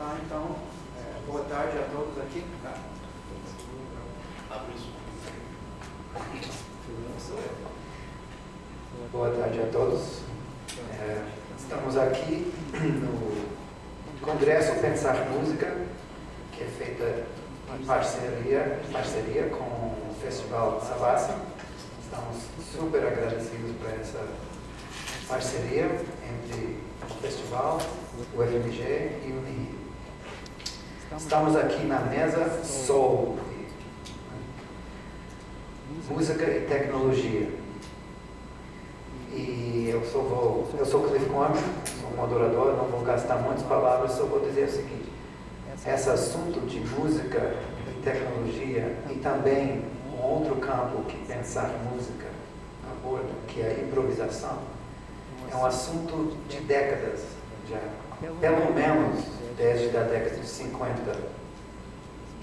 Tá, então, boa tarde a todos aqui. Boa tarde a todos. Estamos aqui no Congresso Pensar Música, que é feita em parceria com o Festival Savassi. Estamos super agradecidos por essa parceria entre o festival, o FMG e o NII. Estamos aqui na mesa Soul, música e tecnologia. E eu sou Cliff Corman, sou moderador, não vou gastar muitas palavras, só vou dizer o seguinte: esse assunto de música e tecnologia e também um outro campo que Pensar Música aborda, que é a improvisação, é um assunto de décadas já, pelo menos desde a década de 50,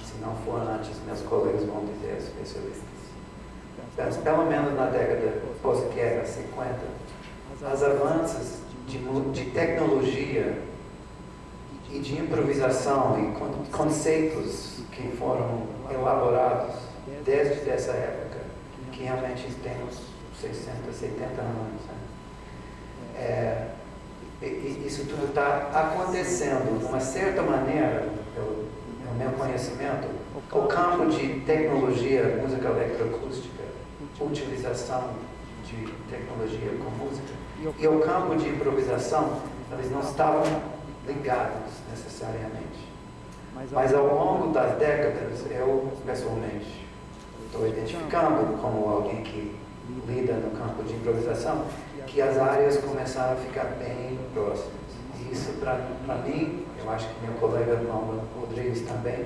se não for antes, meus colegas vão dizer, especialistas. Mas pelo menos na década pós-guerra, 50, as avanços de tecnologia e de improvisação e conceitos que foram elaborados desde essa época, que realmente temos 60, 70 anos. Né? Isso tudo está acontecendo de uma certa maneira, pelo meu conhecimento, o campo de tecnologia, música eletroacústica, utilização de tecnologia com música, e o campo de improvisação, eles não estavam ligados necessariamente. Mas ao longo das décadas, eu pessoalmente estou identificando como alguém que lida no campo de improvisação, que as áreas começaram a ficar bem próximas. E isso, para mim, eu acho que meu colega Mauro Rodrigues também,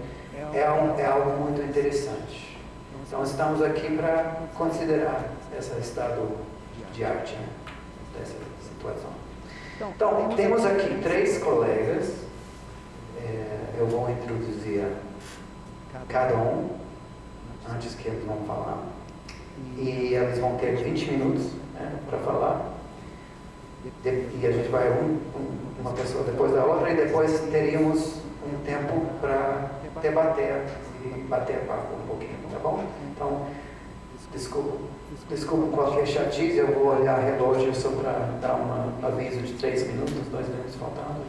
é algo muito interessante. Então, estamos aqui para considerar esse estado de arte, né, dessa situação. Então, temos aqui 3 colegas. Eu vou introduzir cada um, antes que eles vão falar. E eles vão ter 20 minutos, né, para falar. E a gente vai uma pessoa depois da outra, e depois teríamos um tempo para debater e bater papo um pouquinho, tá bom? Então, desculpa qualquer chatice, eu vou olhar o relógio só para dar um aviso de 3 minutos, 2 minutos faltando,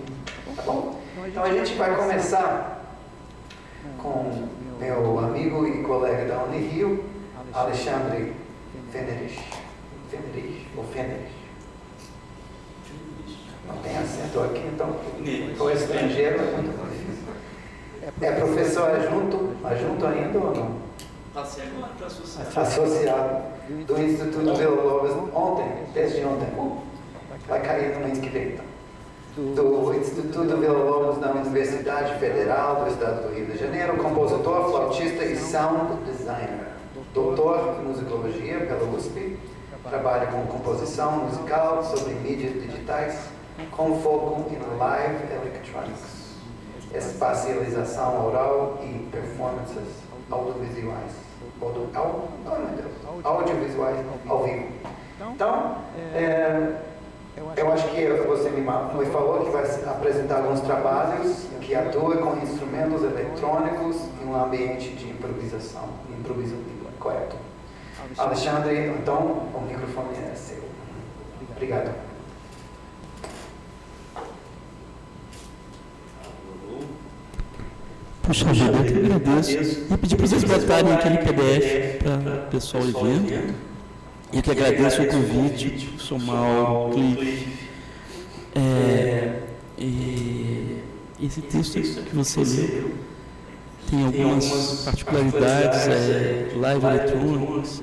tá bom? Então a gente vai começar com meu amigo e colega da Unirio, Alexandre Fenerich. Não tem acento aqui, então o estrangeiro é muito difícil. É professor adjunto ainda ou não? Associado do Instituto Villa-Lobos desde ontem. Vai cair no mês que vem, então. Do Instituto Villa-Lobos da Universidade Federal do Estado do Rio de Janeiro, compositor, flautista e sound designer. Doutor em musicologia pela USP, trabalha com composição musical sobre mídias digitais, com foco em live electronics, espacialização oral e performances audiovisuais ao vivo. Então, eu acho que você me falou que vai apresentar alguns trabalhos que atuam com instrumentos eletrônicos em um ambiente de improvisação. Correto. Alexandre, então, o microfone é seu. Obrigado. Puxa vida, eu que agradeço. Vou pedir para vocês botarem aquele PDF para o pessoal ir vendo. Eu que agradeço o convite, sou Mal Cliff. Esse texto que você leu tem algumas particularidades, live electronics,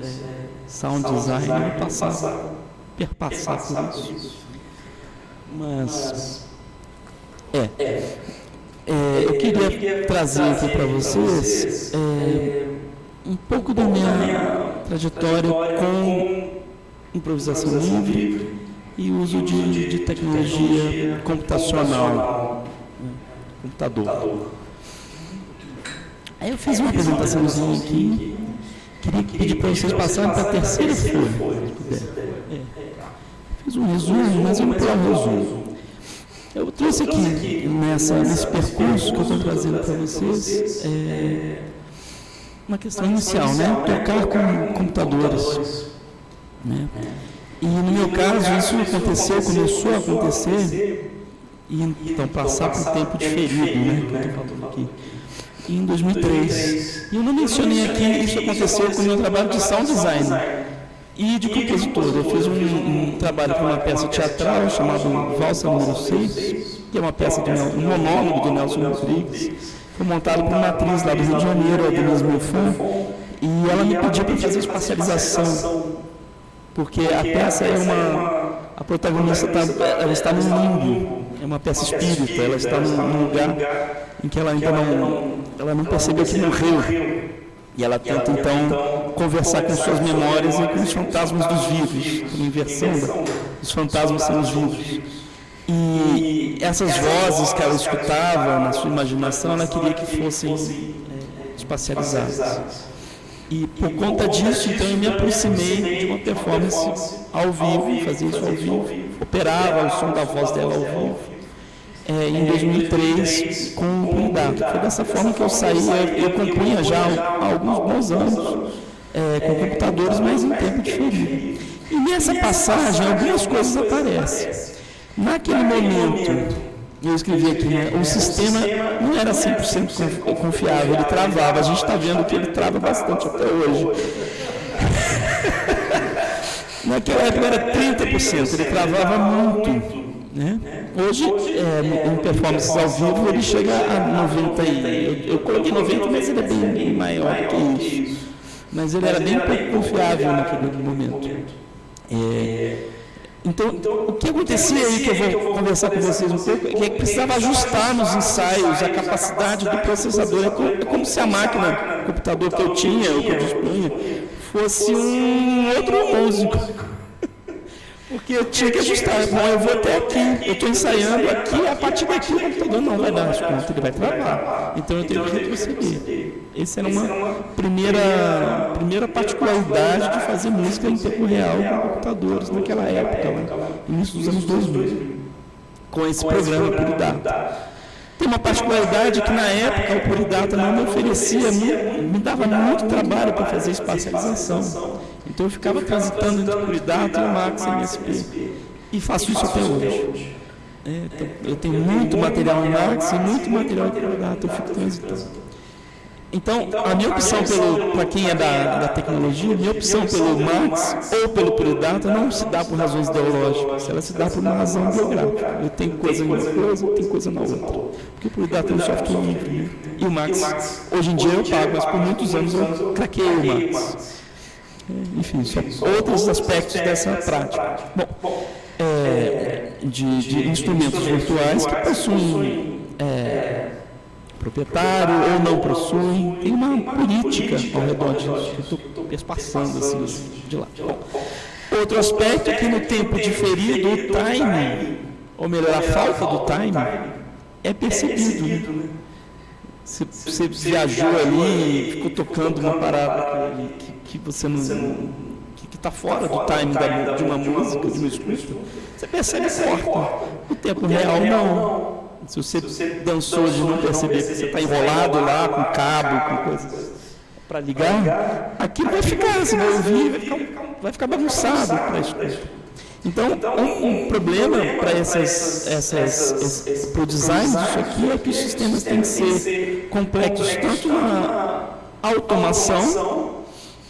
sound design, eu perpassar por isso. Mas, eu queria trazer aqui para vocês um pouco da minha trajetória com improvisação livre e uso de tecnologia computacional, computador. Aí eu fiz uma apresentaçãozinha aqui, queria pedir para vocês passarem para a terceira folha, se puder. Fiz um resumo, mas eu não quero um resumo. Eu trouxe aqui, nesse percurso que eu estou trazendo para vocês, uma questão inicial, né? Tocar com computadores, né? E no meu caso, isso começou a acontecer, e então passar por tempo diferido, né? Que eu estou falando aqui. Em 2003. E eu não mencionei aqui, isso aconteceu com o meu trabalho de sound design e de compositor. Eu fiz um trabalho para uma peça teatral chamada Valsa número 6, que é uma peça um monólogo de Nelson Rodrigues. Foi montado por uma atriz lá do Rio de Janeiro, a Denise Milfan, e ela me pediu para fazer espacialização, porque a peça a protagonista ela está no limbo, é uma peça espírita, ela está num lugar em que ela ainda não percebeu que morreu. E ela tenta, então, conversar com suas memórias e com os fantasmas dos vivos, uma inversão dos fantasmas são os vivos. E essas vozes que ela escutava na sua imaginação, ela queria que fossem espacializadas. E por conta disso, então, eu me aproximei de uma performance ao vivo, fazia isso ao vivo, operava o som da voz dela ao vivo, em 2003, com o Pulidato. Foi dessa forma que eu saí, eu compunha já há alguns bons anos, com computadores, mas em tempo diferido. E nessa passagem, algumas coisas aparecem. Naquele momento, eu escrevi aqui, né, o sistema não era 100% confiável, ele travava. A gente está vendo que ele trava bastante até hoje. Naquela época era 30%, ele travava muito. Né? Hoje, em performances ao vivo, ele chega a 90%. Eu coloquei 90%, mas ele é bem maior que isso. Mas ele era bem pouco confiável naquele momento. Então, o que acontecia aí, que eu vou conversar com vocês um pouco, é que precisava ajustar nos ensaios a capacidade do processador. É como se a máquina, o computador que eu tinha, ou que eu dispunha, fosse um outro músico. Porque eu tinha que ajustar. Bom, eu vou até aqui, eu estou ensaiando aqui, a partir daqui o computador não vai dar as contas, ele vai travar. Então eu tenho que retroceder. Essa era uma primeira particularidade de fazer música em tempo real com computadores naquela época, lá, início dos anos 2000, com esse programa Pulidato. Tem uma particularidade que na época o Pulidato não me oferecia, me dava muito trabalho para fazer espacialização. Então eu ficava transitando entre o Pulidato e o Max MSP. E faço isso até hoje. Então, eu tenho muito material em Max e muito material em Pulidato, eu fico transitando. Então, a minha opção para quem é da tecnologia, a minha opção pelo Max ou pelo Pulidato não se dá por razões ideológicas, ela se dá por uma razão biográfica. Eu tenho coisa em uma coisa, eu tenho coisa na outra. Porque o Pulidato é um software livre, né? E o Max, hoje em dia eu pago, mas por muitos anos eu craqueei o Max. Enfim, são outros aspectos dessa prática. Bom, de instrumentos virtuais que possuem proprietário ou não possuem, tem uma política ao redor disso, que eu estou perspassando assim de lá. Bom, outro aspecto é que no tempo diferido, o timing, ou melhor, a falta do timing, é percebido. Né? Você viajou ali e ficou tocando uma parada que você não... que está fora do timing de uma música, de uma escuta, você percebe e corta. O tempo real, não. Se você dançou de não perceber que você está enrolado lá com cabo, com coisas para ligar, aquilo vai ficar, você vai ouvir, vai ficar bagunçado para a escuta. Então, um problema para o design disso aqui é que os sistemas têm que ser complexos, tanto na automação.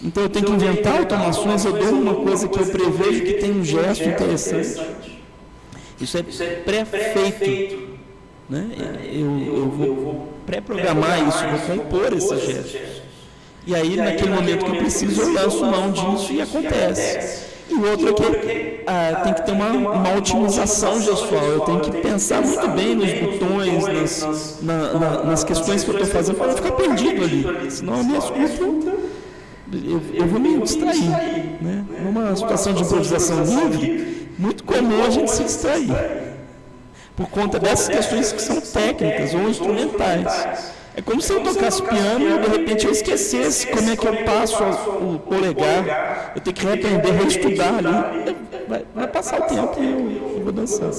Então, eu tenho que inventar automações, eu dou uma coisa que eu prevejo que tem um gesto interessante. Isso é pré-feito. Né? Eu vou pré-programar isso, vou compor esses gestos. E aí, naquele momento que eu preciso, eu lanço mão disso e acontece. E o outro é que tem que ter uma otimização gestual. Eu tenho que pensar muito bem nos botões, nas questões que eu estou fazendo, para não ficar perdido ali. Senão a minha escuta, eu vou me distrair. Né? Numa situação de improvisação livre, muito comum a gente se distrair. Por conta dessas questões que são técnicas ou instrumentais. É como se eu tocasse piano e de repente eu esquecesse como é que eu passo o polegar. Eu tenho que reaprender, reestudar ali. Vai passar o tempo e eu vou dançar.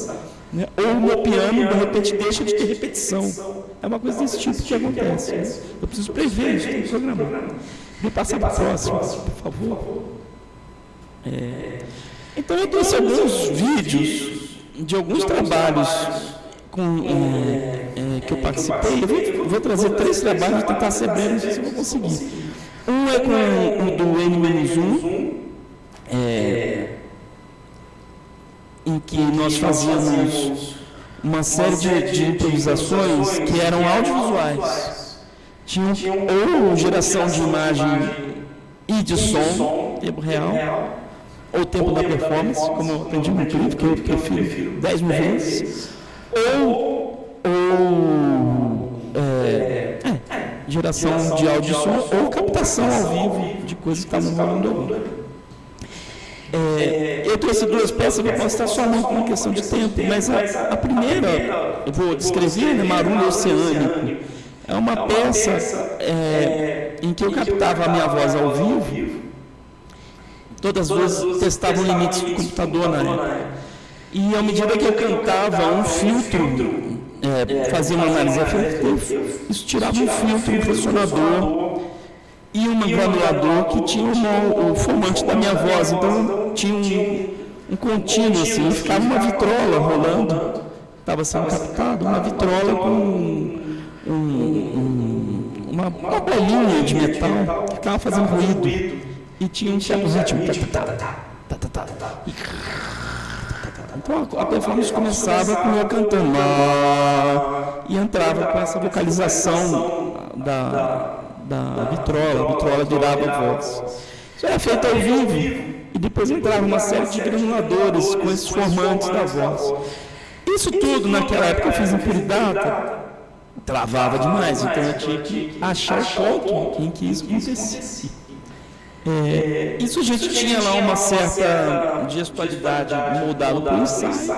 né? Ou o meu piano, de repente, deixa de ter repetição. É uma coisa desse tipo que acontece. Né? Eu preciso prever isso, tem que programar. Vou passar para o próximo, por favor. Então, eu trouxe alguns vídeos de alguns trabalhos que eu participei. Eu vou trazer 3 trabalhos e tentar ser breve, não sei se eu vou conseguir. Um é com o do N-1, em que nós fazíamos uma série de improvisações que eram audiovisuais. Tinham ou geração de imagem e de som, tempo real, ou tempo da performance, como eu aprendi no livro, que eu prefiro 10 mil vezes, ou geração de áudio e som, ou captação ao vivo de coisas que estavam rolando ali. Eu trouxe 2 peças, vou mostrar só uma questão de tempo, mas a primeira, eu vou descrever, né, Marulho Oceânico. É uma peça em que eu captava a minha voz ao vivo. Todas as vezes testavam limites do computador na época. E à medida que eu cantava um filtro, fazia uma análise afetiva, isso tirava um filtro, um ressonador e um granulador que tinha o formante da minha voz. Então tinha um contínuo assim, ficava uma vitrola rolando, estava sendo captado, uma vitrola com uma bolinha de metal que ficava fazendo ruído e tinha um certo ritmo. Então a performance começava com eu cantando e entrava com essa vocalização da vitrola, a vitrola virava a voz. Isso era feito ao vivo e depois entrava uma série de granuladores com esses formantes da voz. Isso tudo naquela época eu fiz em Puridata, travava demais, então eu tinha que achar o ponto em que isso acontecia. Isso a gente tinha lá uma certa gestualidade moldada por ensaios,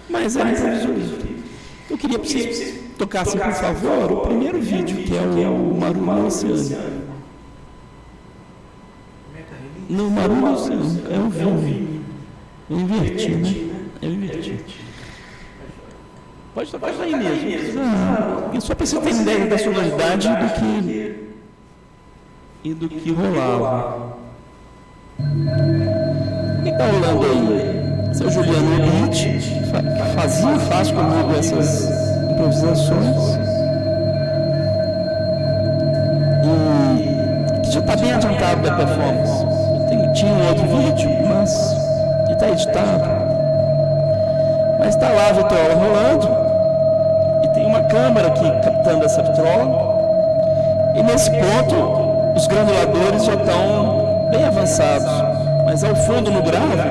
mas era improviso livre. Eu queria que vocês tocassem, por favor, o primeiro vídeo, que é o Marulho Oceânico. No Marulho Oceânico, é o vídeo. Eu inverti, né? Eu inverti. Pode tocar aí mesmo. Só para você ter ideia da sonoridade e do que rolava. O que está rolando aí? Esse é o Juliano Elite, que faz comigo essas improvisações. E que já está bem adiantado da performance. Tinha um outro vídeo, mas está editado. Mas está lá a vitrola rolando. E tem uma câmera aqui captando essa vitrola. E nesse ponto os granuladores já estão bem avançados, mas ao fundo no grave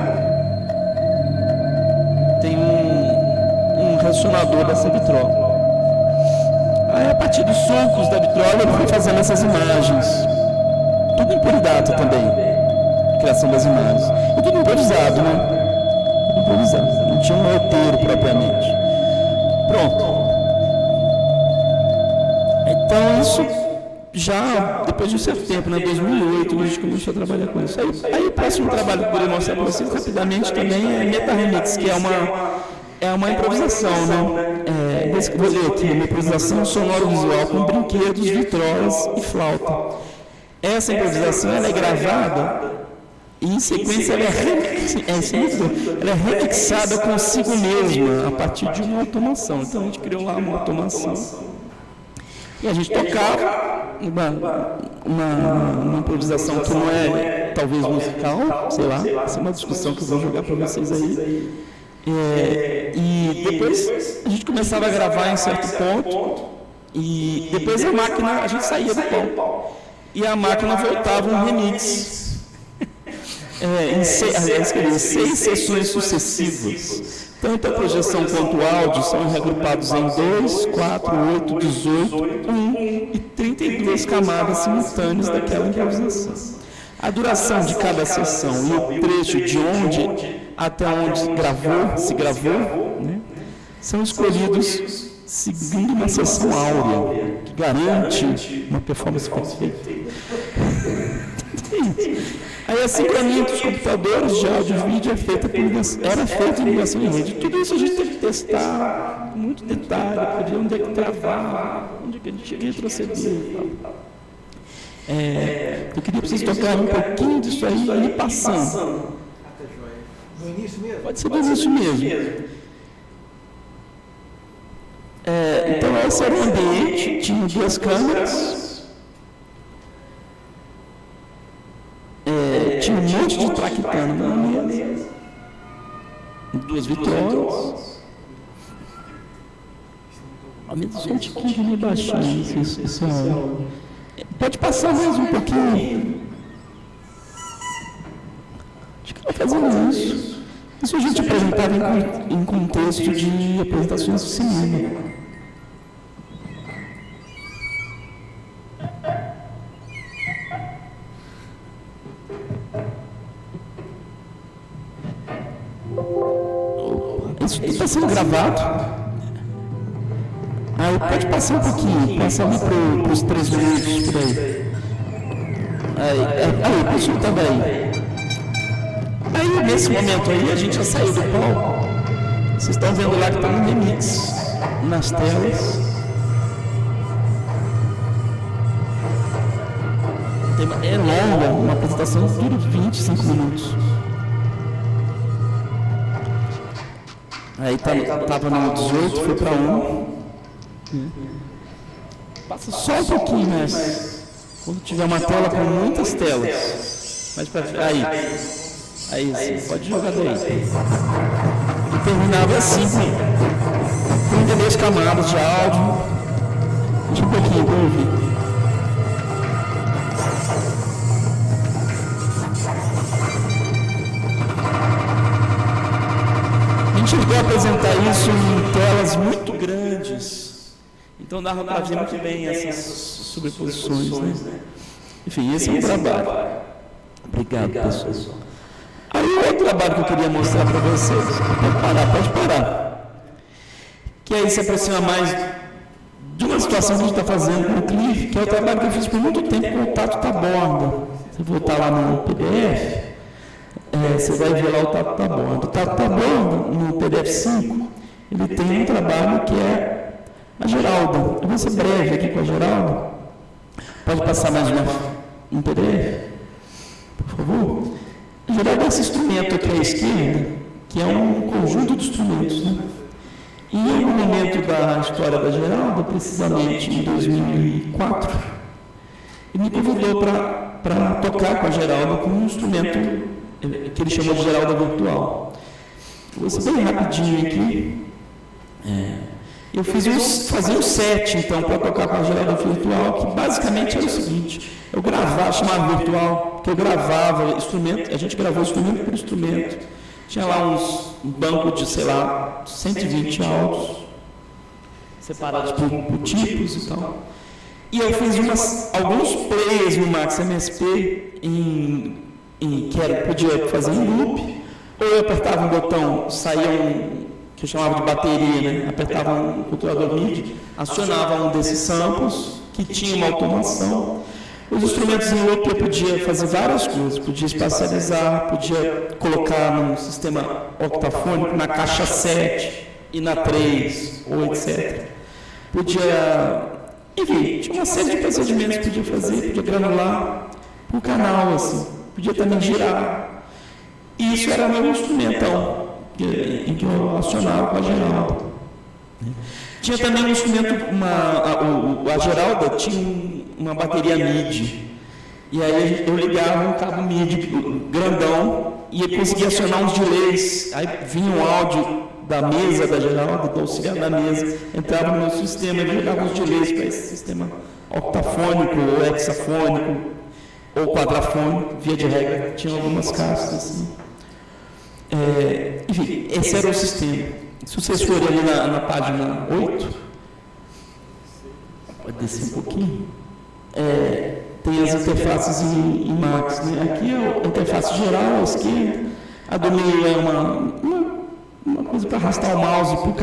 tem um ressonador dessa vitrola. Aí a partir dos sulcos da vitrola eu fui fazendo essas imagens, tudo em Puridata também, a criação das imagens, e tudo improvisado, né? Tudo improvisado, não tinha um roteiro propriamente. Pronto. Então isso já depois de um certo tempo, né, 2008, a gente começou a trabalhar com isso. Aí o próximo trabalho que eu queria mostrar para vocês rapidamente também é Meta Remix, que é uma improvisação, né? Vou ler aqui, uma improvisação sonoro-visual com brinquedos, vitrolas e flauta. Essa improvisação ela é gravada e em sequência ela é remixada consigo mesma a partir de uma automação. Então a gente criou lá uma automação. E a gente tocava uma improvisação que não é talvez musical, sei lá, essa é uma discussão que eu vou jogar para vocês aí. E depois a gente começava a gravar em certo ponto, e depois a gente saía do palco, e a máquina voltava um remix. Em 6 sessões sucessivas. Tanto a projeção quanto o áudio são regrupados em 2, 4, 8, 18, 1 e 32 camadas simultâneas daquela improvisação. A duração de cada sessão e o trecho de onde até onde se gravou, né, são escolhidos seguindo uma sessão áurea, que garante uma performance perfeita. Aí a sincronia entre os computadores de áudio e vídeo era feita em ligação em rede. Tudo isso a gente teve que testar, muito detalhe, para ver onde é que travava, onde é que a gente ia retroceder e tal. Eu queria que vocês tocarem um pouquinho disso aí e ir passando. No início mesmo? Pode ser do início mesmo. Então esse era o ambiente, tinha 2 câmeras, tinha um monte de traquitano na mesa, 2 vitrolas, aumenta só um tiquinho meio baixinho, isso pode passar mais um pouquinho. Acho que vai fazendo isso. Isso a gente apresentava em contexto de apresentações de cinema. Isso está sendo gravado. Aí pode passar um pouquinho, passa ali para os 3 minutos por aí. Aí, pessoal, também. Aí, nesse momento aí, a gente já saiu do palco. Vocês estão vendo lá que está um remix nas telas. É longa, uma apresentação dura 25 minutos. Aí estava no 18, foi para 1. Passa só um pouquinho, mas quando tiver uma tela com muitas telas. Mas aí sim, pode jogar daí. E terminava assim, 32 camadas de áudio. Deixa um pouquinho para ouvir. A gente chegou a apresentar isso em telas muito grandes. Então dava para ver muito bem essas sobreposições, né? Enfim, esse é um trabalho. Obrigado, pessoal. Aí o outro trabalho que eu queria mostrar para vocês, pode parar. Que aí se aproxima mais de uma situação que a gente está fazendo com o Cliff, que é o trabalho que eu fiz por muito tempo com o Tato Taborda. Se voltar lá no PDF, você vai ver lá o Tato Taborda. O Tato Taborda, no PDF 5, ele tem um trabalho que é a Geralda. Eu vou ser breve aqui com a Geralda. Pode passar mais um PDF, por favor? A Geralda é esse instrumento aqui à esquerda, que é um conjunto de instrumentos, né? E em algum momento da história da Geralda, precisamente em 2004, ele me convidou para tocar com a Geralda com um instrumento que ele chamou de Geralda Virtual. Vou ser bem rapidinho aqui. Eu fazia um set, então, para tocar com a Geralda Virtual, que basicamente era o seguinte: eu gravava, chamava virtual, porque eu gravava instrumento, a gente gravou instrumento por instrumento. Tinha lá um banco de, 120 áudios, separados por tipos e tal. E eu fiz alguns plays no Max MSP podia fazer em loop, ou eu apertava um botão, saía que eu chamava de bateria, né? Apertava um controlador MIDI, acionava um desses samples, que tinha uma automação. Os instrumentos em loop eu podia fazer várias coisas, podia espacializar, podia colocar num sistema octafônico, na caixa 7 e na 3, ou etc. Enfim, tinha uma série de procedimentos que podia fazer, podia granular por canal, assim, podia também girar. E isso era meu instrumentão, em que eu acionava com a Geralda. Tinha também um instrumento, a Geralda tinha uma bateria MIDI, e aí eu ligava um cabo MIDI grandão e eu conseguia acionar uns delays, aí vinha um áudio da mesa da Geralda, do auxiliar da mesa, entrava no meu sistema e jogava uns delays para esse sistema octafônico, ou hexafônico, ou quadrafônico, via de regra, tinha algumas caixas assim. Enfim, esse era o sistema. Se vocês forem ali na página 8, pode descer um pouquinho, tem as interfaces em Max, né? Aqui é a interface geral à esquerda, a do meio é uma coisa para arrastar o mouse por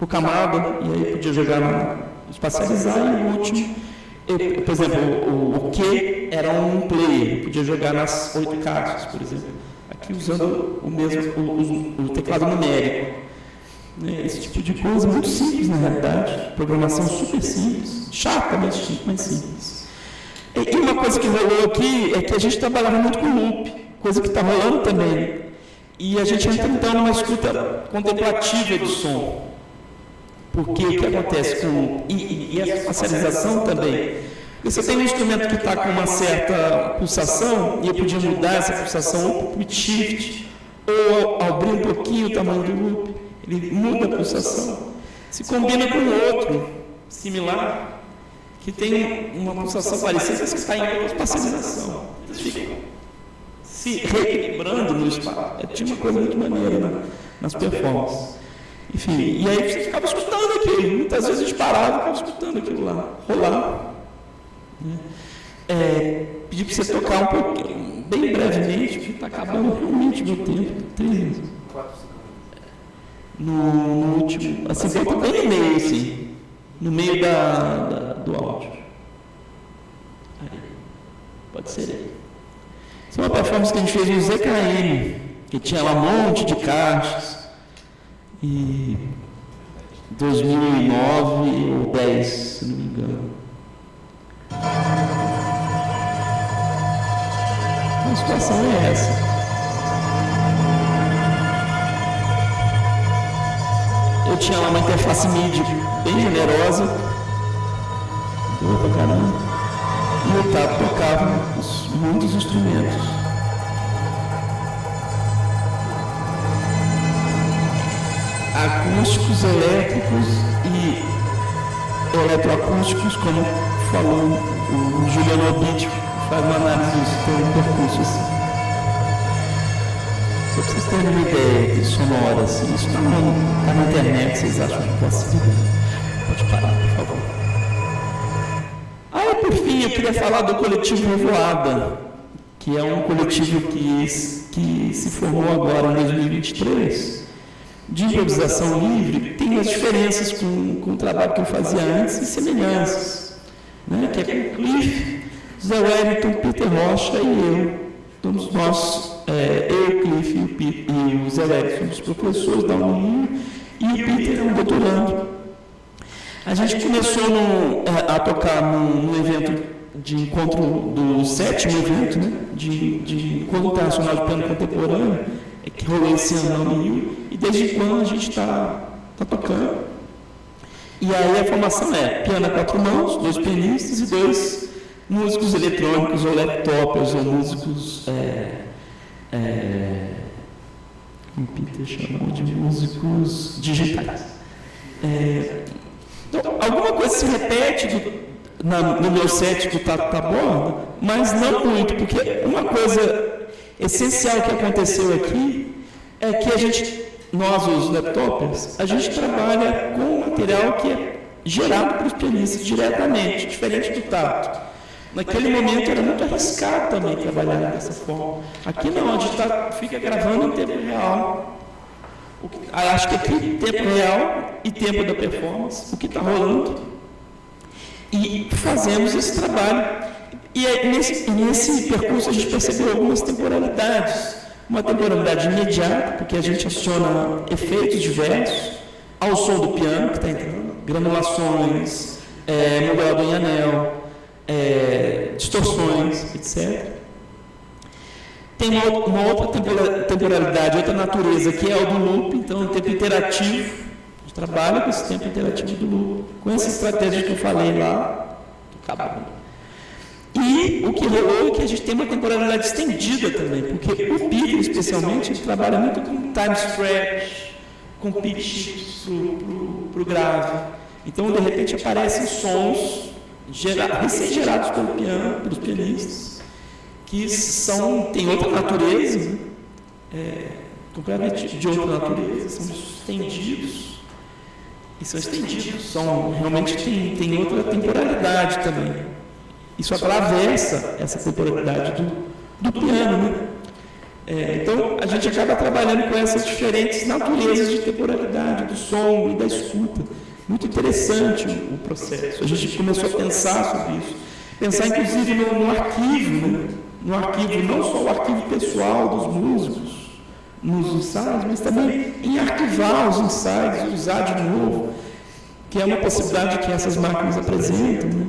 camada, e aí podia jogar espacializar, e o último Por exemplo, o Q era um player, eu podia jogar nas 8 caixas, por exemplo. Aqui usando o teclado numérico. Esse tipo de coisa muito simples, na realidade. Programação super simples, chata, mas simples. E uma coisa que rolou aqui é que a gente trabalhava muito com loop, coisa que está rolando também. E a gente entra então numa escuta contemplativa do som. Porque o que acontece com... E a facialização também. Você tem um instrumento que está com uma certa pulsação, e eu podia mudar essa pulsação ou para o pitch shift, ou abrir um pouquinho o tamanho do loop, ele muda a pulsação. Se combina com outro similar, que tem uma pulsação parecida, mas que está em espacialização. Eles ficam se reequilibrando no espaço. Tinha uma coisa muito maneira nas performances. Enfim, e aí você ficava escutando aquilo. Muitas vezes a gente parava e ficava escutando aquilo lá, rolar. Pedi para você tocar um pouquinho, bem brevemente, porque está acabando realmente o meu tempo. 3 minutos. No último, assim, volta bem no meio, assim, no meio do áudio. Aí, pode ser aí. Isso é uma performance que a gente fez no ZKM, que tinha lá um monte de caixas. E 2009 ou 10, se não me engano. A situação é essa. Eu tinha lá uma interface MIDI bem generosa, boa pra caramba, e o Tato tocava muitos instrumentos. Acústicos, elétricos e eletroacústicos, como falou o Juliano Obit, faz uma análise disso, tem um percurso assim. Só para vocês terem uma ideia de sonora, assim, isso está na internet, vocês acham que pode ser? Pode parar, por favor. Por fim, eu queria falar do coletivo Revoada, que é um coletivo que se formou agora em 2023. De improvisação livre, tem as diferenças com o trabalho que eu fazia antes e semelhanças, né? Que é com o Cliff, Zé Wellington, Peter Rocha e eu. Todos nós, eu, o Cliff e o Zé Wellington, somos professores da Unirio, e o Peter é um doutorando. A gente começou a tocar num evento de encontro, do 7º evento, né? de Encontro Internacional de Piano Contemporâneo, que rolou esse ano no Rio, e desde quando a gente está tocando. E aí a formação é piano a 4 mãos, 2 pianistas e 2 músicos eletrônicos ou laptops ou músicos, como o Peter chamou de músicos digitais. Então, alguma coisa se repete no meu set do Tato Borda, mas não muito, porque uma coisa essencial que aconteceu aqui é que nós, os laptops, a gente trabalha com material que é gerado para os pianistas diretamente, diferente do Tato. Naquele momento era muito arriscado também trabalhar dessa forma. Aqui não, a gente fica gravando em tempo real. Acho que aqui tempo real e tempo da performance, o que está rolando. E fazemos esse trabalho. E nesse percurso a gente percebeu algumas temporalidades. Uma temporalidade imediata, porque a gente aciona efeitos diversos ao som do piano que está entrando, granulações, modulador em anel, distorções, etc. Tem uma outra temporalidade, outra natureza, que é o do loop, então o tempo interativo. A gente trabalha com esse tempo interativo do loop, com essa estratégia que eu falei lá, do acabou. E o que rolou é que a gente tem uma temporalidade estendida também, porque o Peter, especialmente, ele trabalha muito com time stretch, com pitch shifts para o grave. Então, de repente, aparecem sons recém-gerados pelo piano, pelos pianistas, que têm outra natureza, completamente de outra natureza, são estendidos. E são estendidos, realmente tem outra temporalidade também. Isso atravessa essa temporalidade do piano, né? Então, a gente acaba trabalhando com essas diferentes naturezas de temporalidade, do som e da escuta. muito interessante o processo. A gente começou a pensar sobre isso, pensar inclusive no arquivo, né? No arquivo, não só o arquivo pessoal dos músicos, nos ensaios, mas também em arquivar os ensaios, usar de novo, que é uma possibilidade que essas máquinas apresentam, né?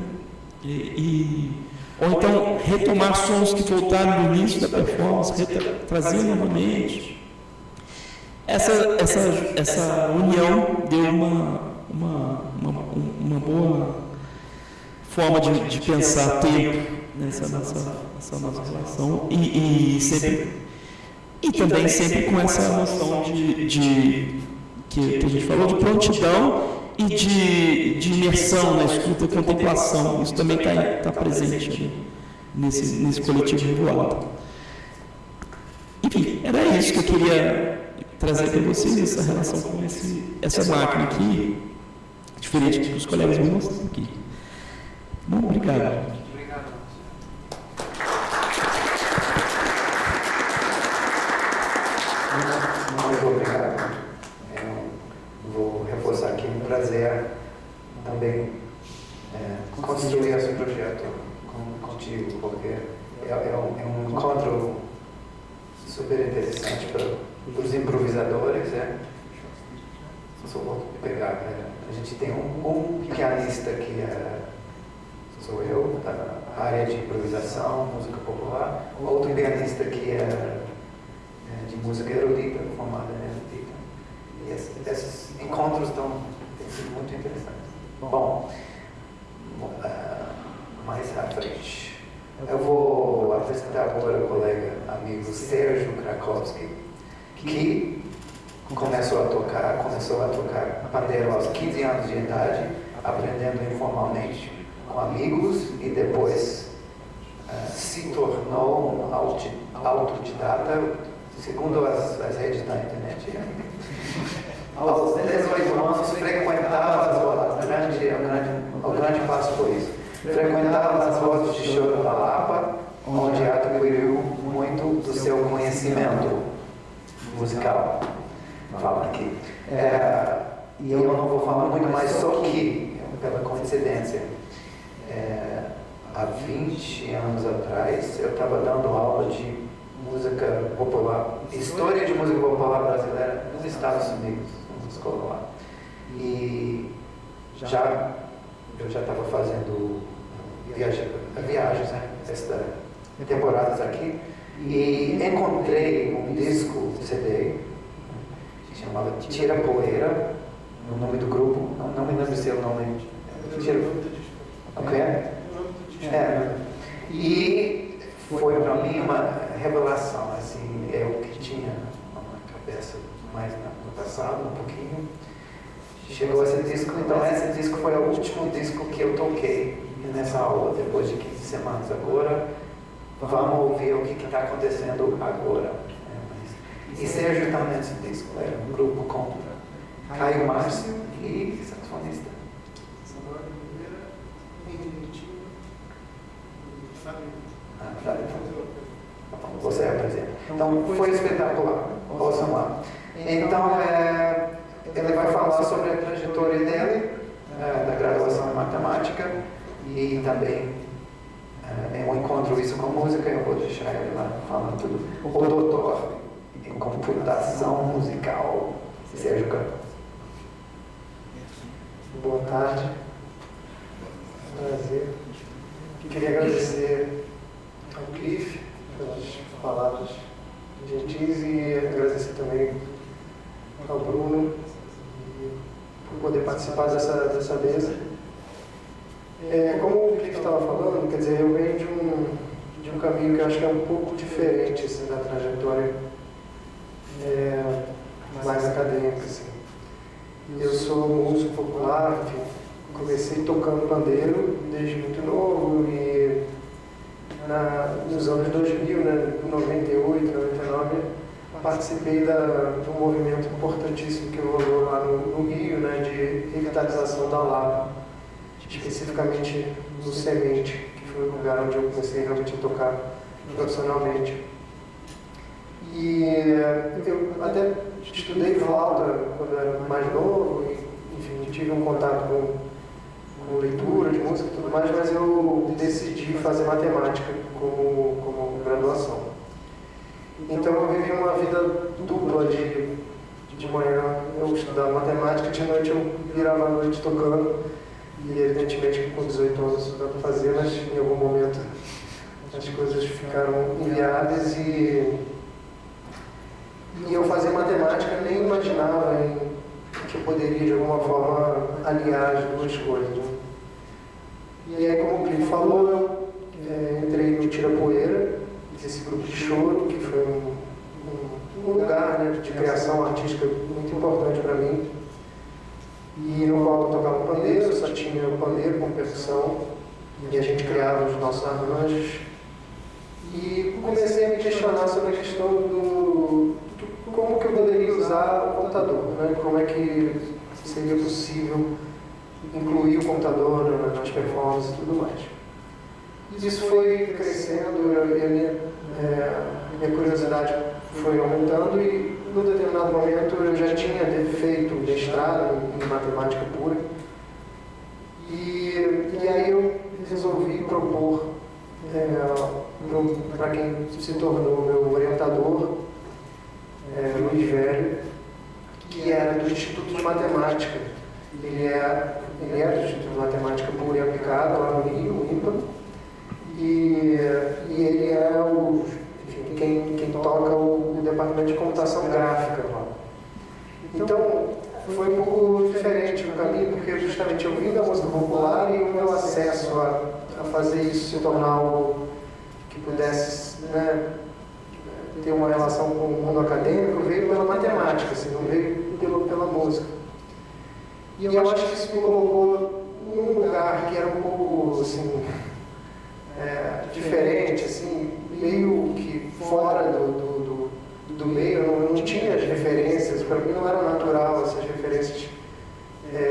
Ou então retomar sons que voltaram no início da performance, trazer novamente. Essa união deu uma boa forma de pensar tempo nessa nossa relação e também sempre com essa noção que a gente falou de prontidão e de imersão na escuta, contemplação. Isso também está presente ali, nesse coletivo Revoada. Enfim, era isso que eu queria trazer para vocês, essa relação com essa máquina aqui, diferente do que os colegas me mostram aqui. Bom, obrigado. Muito obrigado. Vou reforçar aqui um prazer também construir esse projeto contigo, porque é um encontro super interessante para os improvisadores. Só vou pegar, a gente tem um pianista que sou eu, da área de improvisação, música popular, outro pianista que de música erudita, formada em erudita. E esses encontros têm sido muito interessantes. Bom, mais à frente. Eu vou apresentar agora o colega amigo Sérgio Krakowski, que começou a tocar pandeiro aos 15 anos de idade, aprendendo informalmente com amigos e depois se tornou um autodidata, segundo as redes da internet. Aos 18 anos frequentava as rodas, o grande passo foi isso. Frequentava as rodas de choro da Lapa, onde adquiriu muito do seu conhecimento musical. Fala aqui. E eu não vou falar muito mais, só que, pela coincidência, há 20 anos atrás, eu estava dando aula de música popular, história de música popular brasileira nos Estados Unidos, numa escola lá. E eu já estava fazendo viagens, né, temporadas aqui, e encontrei um disco CD, que chamava Tira Poeira, o nome do grupo, não me lembro se é o nome. E foi para mim uma revelação, assim, eu que tinha uma cabeça mais no passado, um pouquinho. Chegou esse disco, então esse disco foi o último disco que eu toquei nessa aula, depois de 15 semanas. Agora, vamos ouvir o que está acontecendo agora. E Sérgio está nesse disco, um grupo com Caio Márcio e saxofonista. Você apresenta. Então, foi espetacular. Ouçam lá. Então, ele vai falar sobre a trajetória dele, da graduação em matemática, e também eu encontro isso com música, eu vou deixar ele lá falando tudo. O doutor em computação musical, Sérgio Campos. Boa tarde. Prazer. Queria agradecer ao Cliff pelas palavras gentis e agradecer também ao Bruno por poder participar dessa mesa. Como o Cliff estava falando, quer dizer, eu venho de um caminho que eu acho que é um pouco diferente assim, da trajetória mais acadêmica. Assim. Eu sou músico popular, enfim, comecei tocando pandeiro desde muito novo e nos anos 2000, né, 98, 99, participei de um movimento importantíssimo que rolou lá no Rio, né, de revitalização da Lapa, especificamente no Semente, que foi o lugar onde eu comecei realmente a tocar profissionalmente. E eu até estudei flauta quando era mais novo, e, enfim, tive um contato com leitura de música e tudo mais, mas eu decidi fazer matemática como graduação. Então eu vivi uma vida dupla de manhã eu estudava matemática, de noite eu virava a noite tocando, e evidentemente com 18 anos isso dá para fazer, mas em algum momento as coisas ficaram inviáveis e eu fazer matemática nem imaginava que eu poderia de alguma forma aliar as duas coisas. Né? E aí, como o Clive falou, eu entrei no Tira-Poeira, esse grupo de choro, que foi um lugar, né, de criação artística muito importante para mim, e no qual eu tocava pandeiro, só tinha o pandeiro com percussão, e a gente criava os nossos arranjos. E comecei a me questionar sobre a questão do como que eu poderia usar o computador, né? Como é que seria possível incluir o computador nas performances e tudo mais. Isso foi crescendo e a minha curiosidade foi aumentando e, num determinado momento, eu já tinha feito mestrado em matemática pura e aí eu resolvi propor para quem se tornou meu orientador, Luiz Velho, que era do Instituto de Matemática. Ele é do Instituto de Matemática Pura e Aplicada, lá no Rio, o IMPA, e ele é quem toca o departamento de computação gráfica lá. Então, foi um pouco diferente o caminho, porque justamente eu vim da música popular e o meu acesso a fazer isso se tornar algo que pudesse, né, ter uma relação com o mundo acadêmico veio pela matemática, assim, não veio pela música. E eu acho que isso me colocou num lugar que era um pouco assim, diferente, assim, meio que fora do meio. Eu não tinha as referências, para mim não era natural essas referências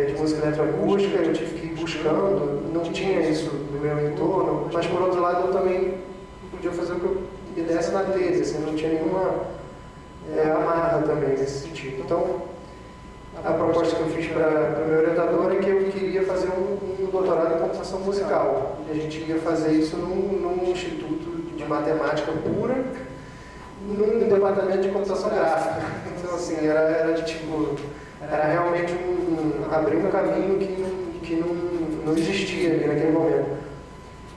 de música eletroacústica, eu tive que ir buscando, não tinha isso no meu entorno, mas por outro lado eu também podia fazer o que eu me desse na telha, assim, não tinha nenhuma amarra também nesse sentido. Então, a proposta que eu fiz para o meu orientador é que eu queria fazer um doutorado em computação musical. E a gente ia fazer isso num instituto de matemática pura, num departamento de computação gráfica. Então, assim, era realmente abrir um caminho que não existia ali naquele momento.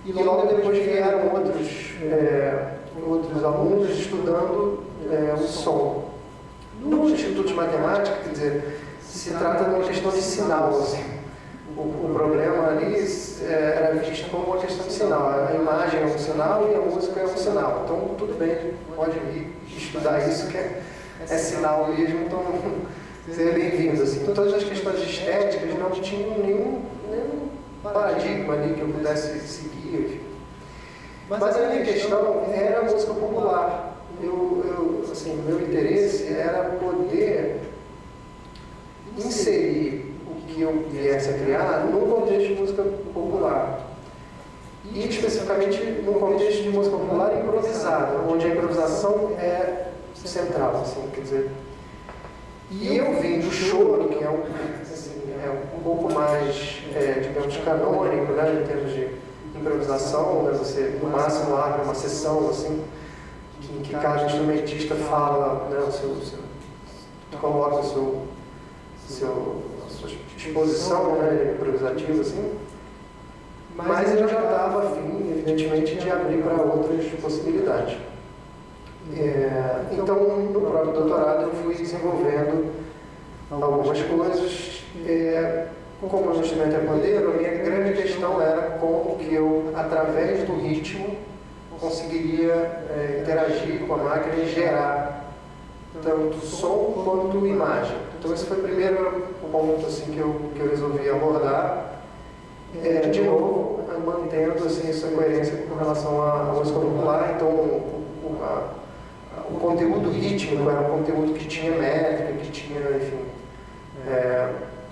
E logo depois vieram outros alunos estudando o som. No Instituto de Matemática, quer dizer, se trata de uma questão de sinal, assim. O problema ali era visto como uma questão de sinal. A imagem é um sinal e a música é um sinal. Então, tudo bem, pode vir estudar isso, que é sinal mesmo, então seja bem-vindo. Assim. Todas as questões estéticas não tinham nenhum paradigma ali que eu pudesse seguir. Enfim. Mas a minha questão era a música popular. Meu interesse era poder inserir o que eu viesse a criar num contexto de música popular. E especificamente num contexto de música popular improvisada, onde a improvisação é central, assim, quer dizer. E eu vim do choro, que é um pouco mais, digamos, canônico, né, em termos de improvisação, né, você no máximo abre uma sessão, assim, em que cada instrumentista fala, né, coloca a sua exposição, né, improvisativa, assim. Mas eu já estava afim, evidentemente, de abrir para outras possibilidades. Então, no próprio doutorado, eu fui desenvolvendo algumas coisas. Como o instrumento é pandeiro, a minha grande questão era como que eu, através do ritmo, conseguiria interagir com a máquina e gerar tanto som quanto imagem. Então esse foi o primeiro ponto assim, que eu resolvi abordar, de novo, mantendo assim, essa coerência com relação à música popular. Então o conteúdo rítmico era um conteúdo que tinha métrica, que tinha, enfim,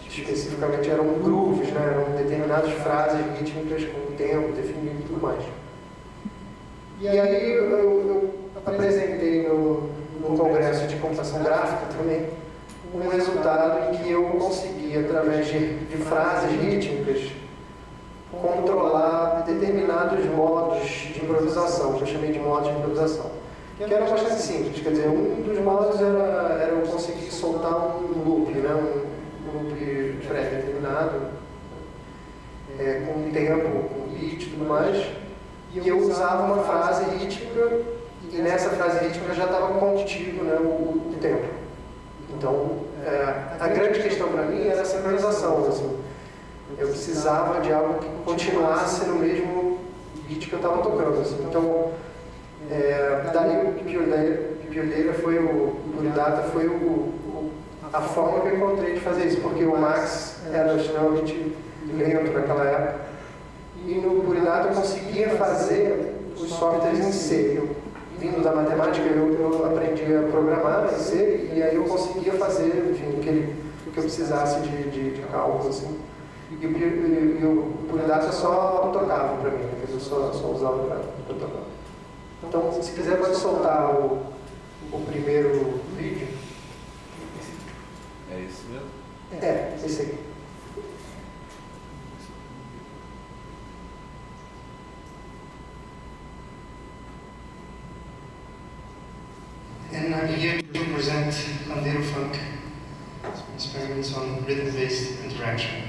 especificamente eram grooves, né? Eram determinadas frases rítmicas com tempo definido e tudo mais. E aí eu apresentei no congresso de computação gráfica também um resultado em que eu consegui, através de frases rítmicas, controlar determinados modos de improvisação, que eu chamei de modos de improvisação, que eram bastante simples. Quer dizer, um dos modos era eu conseguir soltar um loop, né? um loop pré-determinado, com tempo, com beat e tudo mais, e eu usava uma frase rítmica, e nessa frase rítmica já estava contido, né, o tempo. Então, a grande questão para mim era a sincronização. Assim. Eu precisava de algo que continuasse no mesmo beat que eu estava tocando. Assim. Então, daí o Pioleira foi o Buridata foi a forma que eu encontrei de fazer isso, porque o Max era extremamente lento naquela época, e no Buridata eu conseguia fazer os softwares em C. Vindo da matemática, eu aprendi a programar em C, e aí eu conseguia fazer, enfim, o que eu precisasse de cálculo, assim. E o Buridata só tocava para mim, né? Eu só usava para tocar. Então, se quiser, pode soltar o primeiro vídeo. É isso mesmo? Esse aqui. And I'm here to present Pandeiro Funk, experiments on rhythm-based interaction.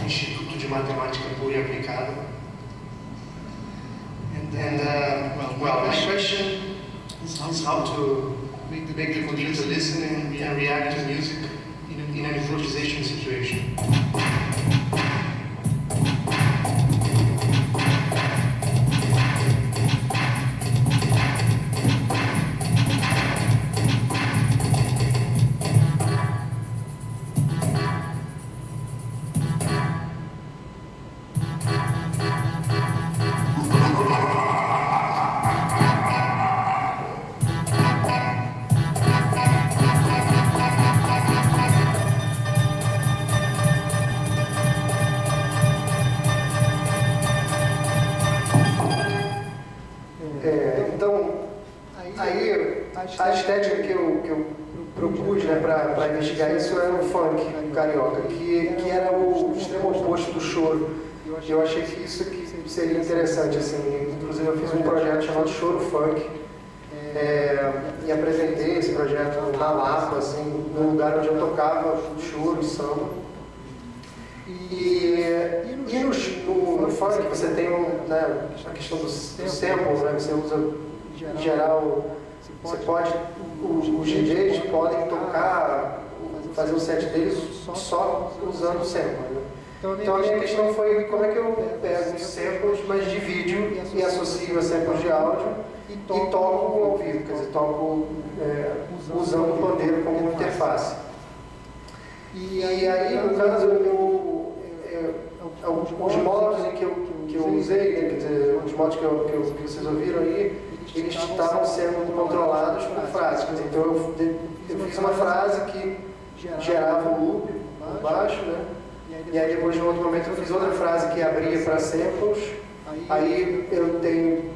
Instituto de Matemática Pura e Aplicada. Well, my question is how to make the computer listen and react to music in an improvisation situation. A estética que eu propus, né, para investigar isso era o funk carioca, que era o extremo oposto do choro. Eu achei que isso aqui seria interessante, assim. Inclusive eu fiz um projeto chamado Choro Funk, e apresentei esse projeto na Lapa, assim, num lugar onde eu tocava choro e samba. E no funk você tem a questão do sample, né? Você usa, em geral, os DJs podem tocar, fazer o set deles só usando o sample. Né? Então a minha questão foi como é que eu pego os samples, mas de vídeo e associo a samples de áudio e toco ao vivo, quer dizer, toco usando o pandeiro como interface. E aí, no caso, os modos em que eu usei, né, quer dizer, os modos que vocês ouviram aí, eles estavam sendo controlados por frases. Quer dizer, então eu fiz uma frase que gerava um loop por baixo, né? E aí depois, em outro momento, eu fiz outra frase que abria para samples. Aí eu tenho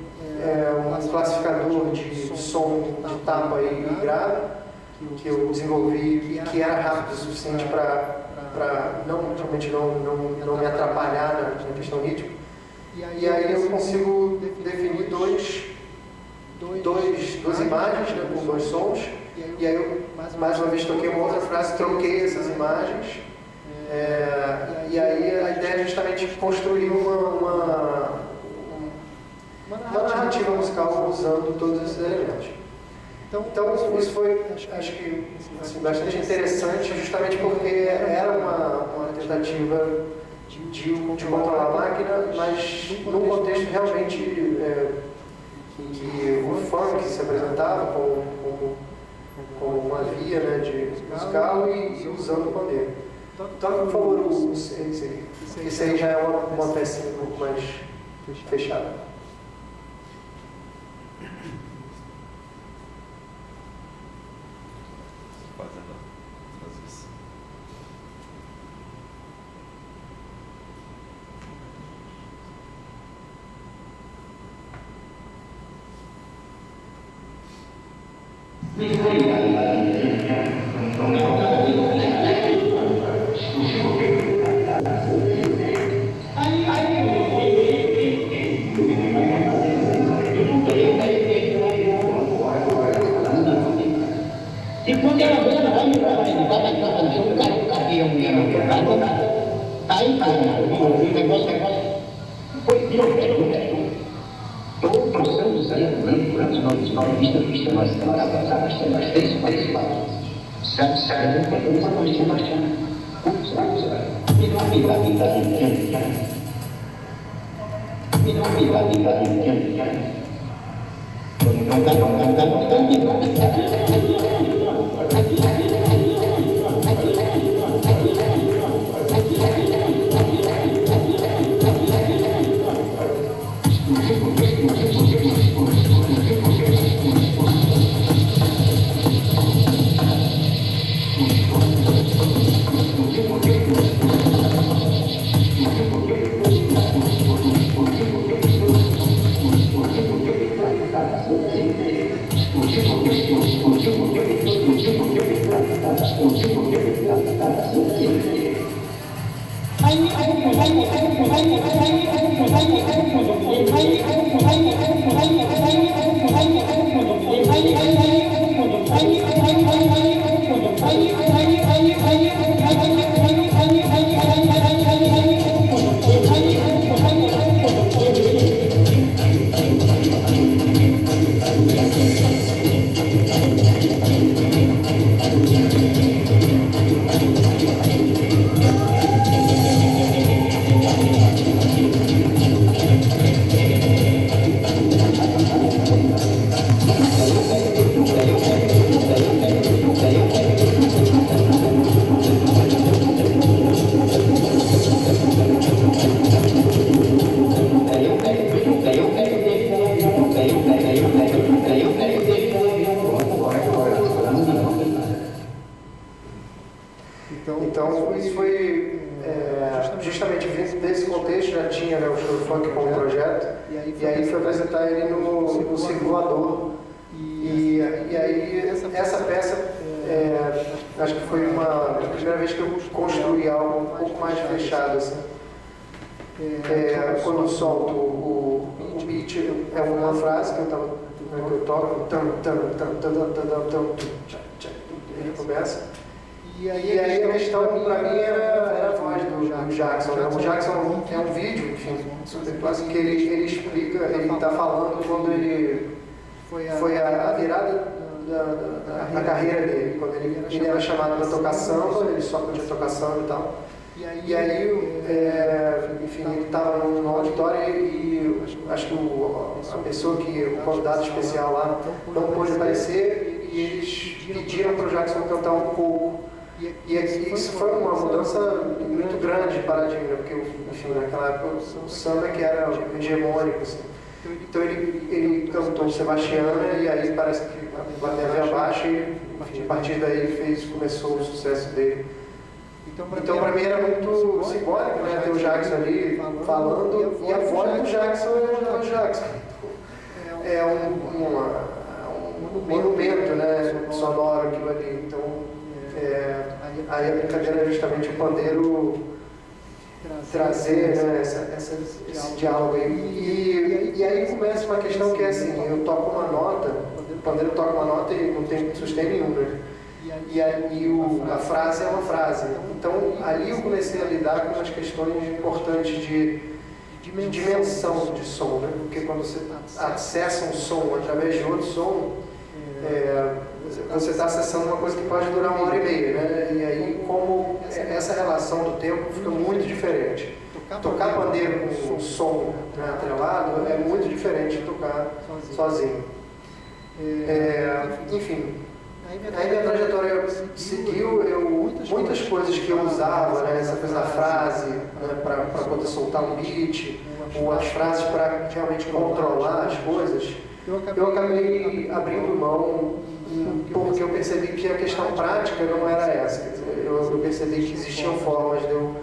um classificador de som de tapa e grave que eu desenvolvi e que era rápido o suficiente para realmente não me atrapalhar na questão rítmica. E aí eu consigo definir duas imagens, né, com dois sons. E aí eu, mais uma vez, toquei uma outra frase, troquei essas imagens. E aí a ideia é justamente construir uma narrativa musical usando todos esses elementos. Então isso foi, acho que, assim, bastante interessante, justamente porque era uma tentativa de controlar a máquina, mas num contexto realmente que o funk se apresentava como uma via, né, de musical e usando o pandeiro. Então, por favor, esse aí já é uma pecinha um pouco mais fechada. Então, isso foi justamente vindo desse contexto, já tinha, né, o Show Funk como projeto, e aí foi apresentar ele no Circulador. E aí essa peça, acho que foi a primeira vez que eu construí algo um pouco mais fechado, assim. Quando eu solto o beat, é uma frase que eu toco, ele começa. E aí a questão para mim era a voz do Jackson, né? O Jackson é um vídeo, enfim, quase que ele explica, ele está falando quando ele foi a virada da carreira dele, quando ele era chamado para tocar samba, ele só podia tocar samba e tal. E aí, enfim, ele estava no auditório e acho que a pessoa o convidado especial lá não pôde aparecer e eles pediram para o Jackson cantar um pouco. E isso foi uma mudança muito grande de paradigma, porque, enfim, naquela época o samba que era hegemônico, assim. Então ele cantou Sebastiana e aí parece que a plateia veio abaixo e, enfim, a partir daí começou o sucesso dele. Então para mim era muito simbólico, né, ter o Jackson ali falando e a voz do Jackson é o Jackson. É um monumento, né, sonoro aquilo ali. Então, aí a brincadeira é justamente o pandeiro trazer, né, esse diálogo aí. E aí começa uma questão que é assim, eu toco uma nota, o pandeiro toca uma nota e não tem sustento nenhum, né? E a frase é uma frase. Então ali eu comecei a lidar com umas questões importantes de dimensão de som, né? Porque quando você acessa um som através de outro som, você está acessando uma coisa que pode durar 1h30, né? E aí, como essa relação do tempo fica muito diferente. Tocar pandeiro com um som, né, atrelado é muito diferente de tocar sozinho. Enfim, aí minha trajetória seguiu, muitas coisas que eu usava, né, essa coisa da frase, né, para poder soltar um beat, ou as frases para realmente controlar as coisas, eu acabei abrindo mão, porque eu percebi que a questão prática não era essa. Quer dizer, eu percebi que existiam formas de eu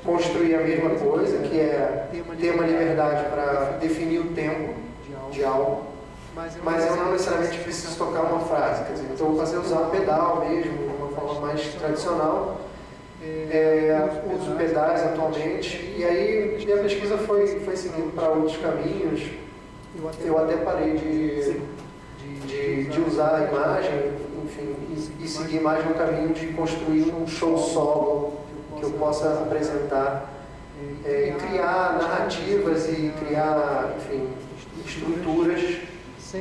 construir a mesma coisa, que é ter uma liberdade para definir o tempo de algo, mas eu não necessariamente preciso tocar uma frase. Quer dizer, então eu vou fazer usar pedal mesmo, de uma forma mais tradicional. Uso pedais atualmente, e aí minha pesquisa foi seguindo para outros caminhos. Eu até parei de usar a imagem, enfim, e seguir mais no caminho de construir um show solo que eu possa apresentar, e criar narrativas e criar, enfim, estruturas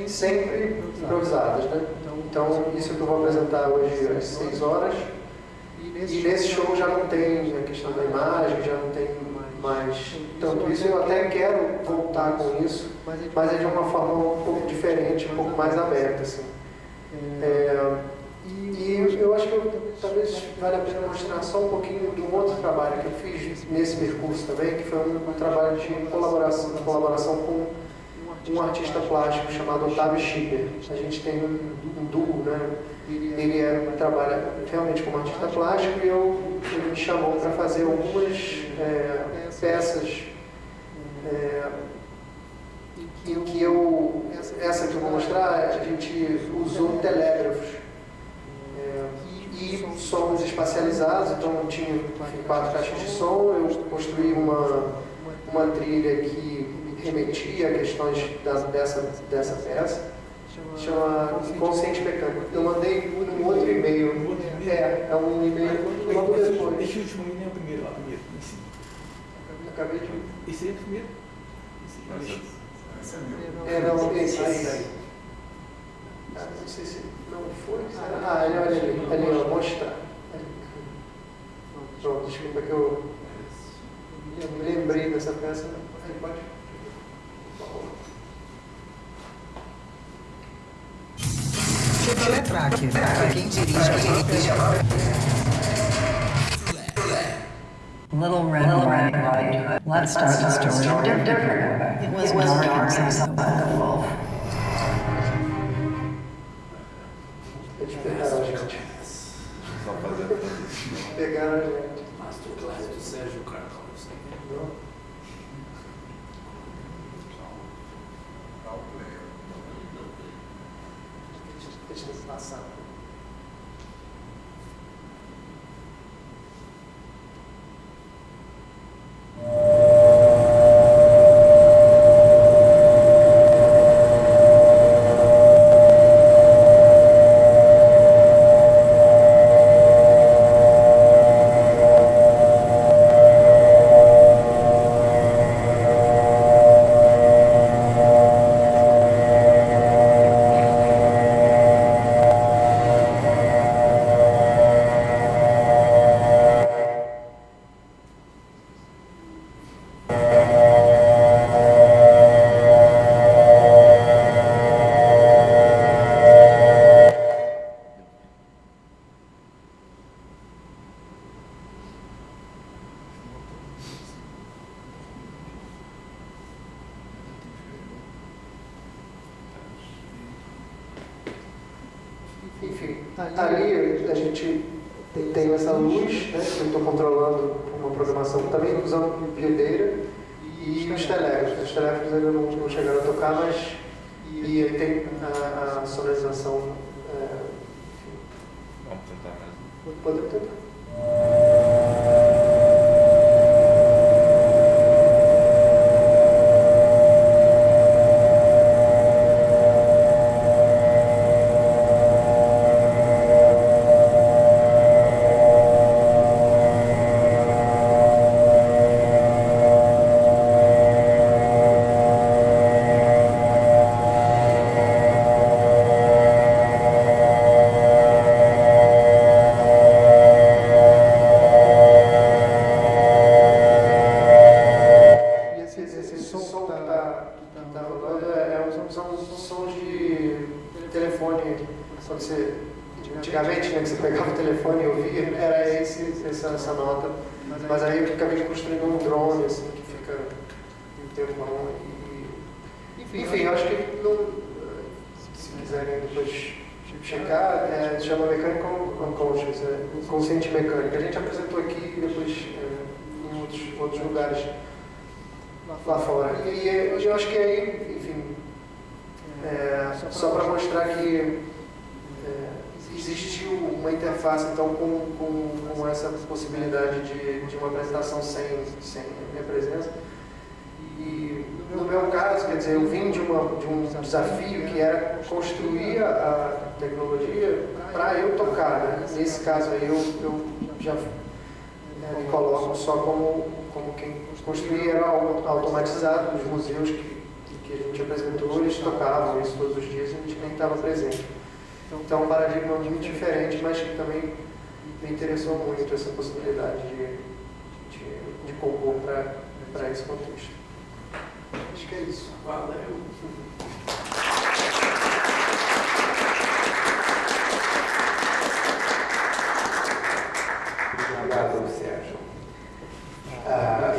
sempre improvisadas, né? Então, isso que eu vou apresentar hoje às 6 horas. E nesse show já não tem a questão da imagem, já não tem mais tanto isso. Eu até quero voltar com isso, mas é de uma forma um pouco diferente, um pouco mais aberta, assim. E eu acho que talvez vale a pena mostrar só um pouquinho de um outro trabalho que eu fiz nesse percurso também, que foi um trabalho de colaboração com um artista plástico chamado Otávio Schipper. A gente tem um duo, né? Ele trabalha realmente como artista plástico e ele me chamou para fazer algumas peças em que essa que eu vou mostrar, a gente usou telégrafos e sons espacializados. Então tinha 4 caixas de som, eu construí uma trilha que remetia a questões dessa peça. Chama Inconsciente Mecânico. Eu mandei um outro e-mail. É um e-mail logo depois. Deixa o último e-mail primeiro lá, primeiro. Acabei de... Esse aí é o primeiro? Não, esse aí. Não sei se não foi. Olha ali, ó, mostrar. Pronto, desculpa que eu me lembrei dessa peça. Aí pode. Teletrack, quem dirige Little Red Riding Hood. Let's start the story different. It was dark inside the wolf. Eles pegaram a gente. Pegaram a gente. Masterclass do Sérgio Carlos. Deixa eu passar. Enfim, ali a gente tem essa luz, né, que eu estou controlando uma programação também usando videira e os telégrafos. Os telégrafos ainda não chegaram a tocar, mas e aí tem a sonorização. Vamos tentar mesmo. Podemos tentar. São sons de telefone. Quando você, antigamente, né, que você pegava o telefone e ouvia, era essa nota. Mas aí eu acabei construindo um drone assim, que fica em tempão. Enfim, eu acho que se quiserem depois checar, chama Mechanical Unconscious, Consciente Mecânico. A gente apresentou aqui e depois em outros lugares lá fora. E eu acho que aí, enfim, só para mostrar que existiu uma interface então com essa possibilidade de uma apresentação sem minha presença. E no meu caso, quer dizer, eu vim de um desafio que era construir a tecnologia para eu tocar, né? Nesse caso aí eu já me coloco só como quem construía, era algo automatizado nos museus que a gente apresentou, eles tocavam isso todos os dias e a gente nem estava presente. Então, um paradigma muito diferente, mas que também me interessou muito essa possibilidade de compor para esse contexto. Acho que é isso. Valeu. Obrigado, Sérgio.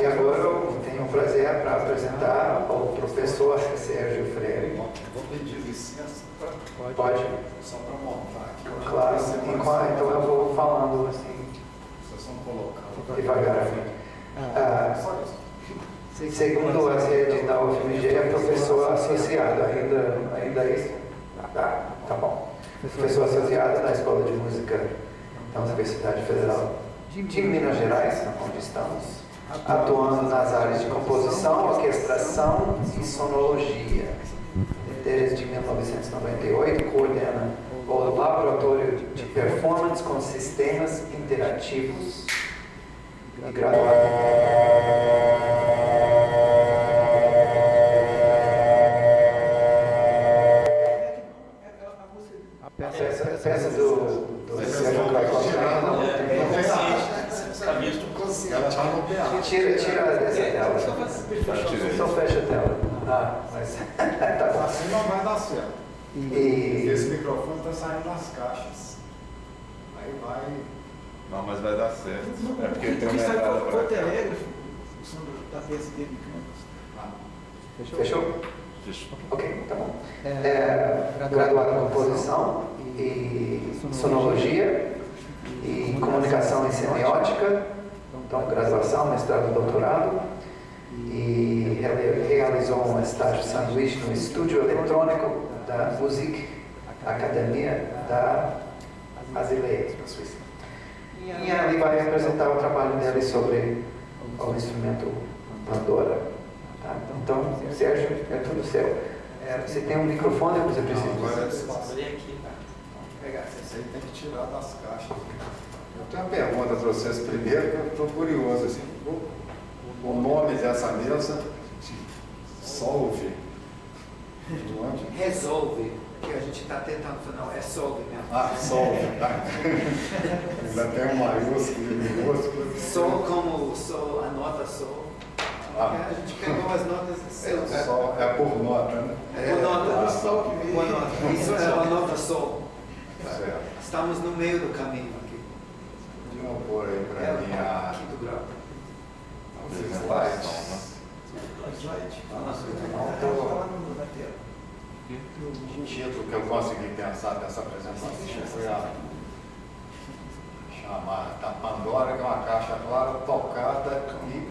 E agora eu tenho o prazer para apresentar o professor Sérgio Freire. Vou pedir licença. Pode? Só para montar aqui. Claro, então eu vou falando assim, Vocês vão colocar. devagar. Segundo a sede da UFMG, é professor associado, ainda é isso? Tá bom. Professor associado na Escola de Música da Universidade Federal de Minas Gerais, onde estamos, atuando nas áreas de composição, orquestração e sonologia. Desde 1998, coordena o Laboratório de Performance com Sistemas Interativos e graduado. Peça do Sérgio Ela está no PA. Tira dessa tela. Só fecha a tela. Mas tá bom. Assim não vai dar certo. E Esse microfone está saindo nas caixas. Aí vai. Não, mas vai dar certo. É porque tem Aqui uma sai entrada o pra cá. telégrafo, o som da peça dele de campos. fechou? Fechou. Ok, tá bom. Graduado em composição e sonologia e comunicação em semiótica, então graduação, mestrado e doutorado, e realizou um estágio sanduíche no estúdio eletrônico da Musik Academia da Basileia, na Suíça. E ali vai apresentar o trabalho dele sobre o instrumento Pandora. Tá? Então, Sérgio, é tudo seu. Você tem um microfone ou você precisa? Agora aqui, tá? Esse aí tem que tirar das caixas. Eu tenho uma pergunta para vocês primeiro, que eu estou curioso. Assim, o nome dessa mesa, Solve. De onde? Resolve, que a gente está tentando falar, não, é solve mesmo. Solve, tá? Ainda tem um maiúsculo e minúsculo. Sol como sol, a nota sol. A gente pegou as notas do céu. É por nota, né? É por nota. Por nota. Isso é a nota sol. Certo. Estamos no meio do caminho aqui. Vou pôr aí para mim o quinto grau. os slides. O título que eu consegui pensar dessa apresentação foi a chamada Pandora, que é uma caixa clara, tocada e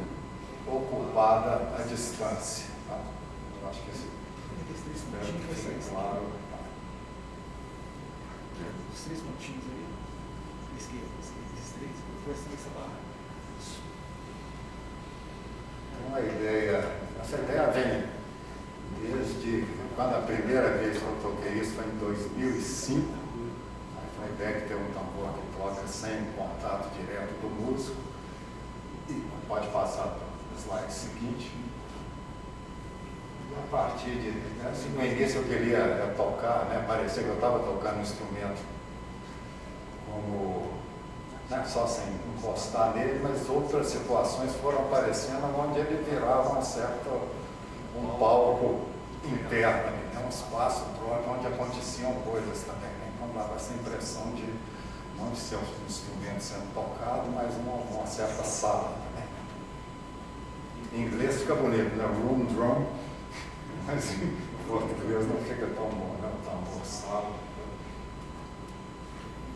ocupada à distância. Tá? Eu acho que esse espero que fique claro. Os três pontinhos ali, esquerda, esses três, depois essa barra. Uma ideia, essa ideia vem desde quando a primeira vez que eu toquei isso foi em 2005. Aí foi a ideia de ter um tambor que toca sem contato direto do músico. E pode passar para o slide seguinte. E a partir de, assim, no início eu queria tocar, né, parecia que eu estava tocando um instrumento como, né, só sem encostar nele, mas outras situações foram aparecendo onde ele virava um palco interno, né, um espaço próprio onde aconteciam coisas também. Né? Então dava essa impressão de não de ser um instrumento sendo tocado, mas uma certa sala também. Em inglês fica bonito, né? Room drum, mas em português não fica tão bom, né? Tambor sala.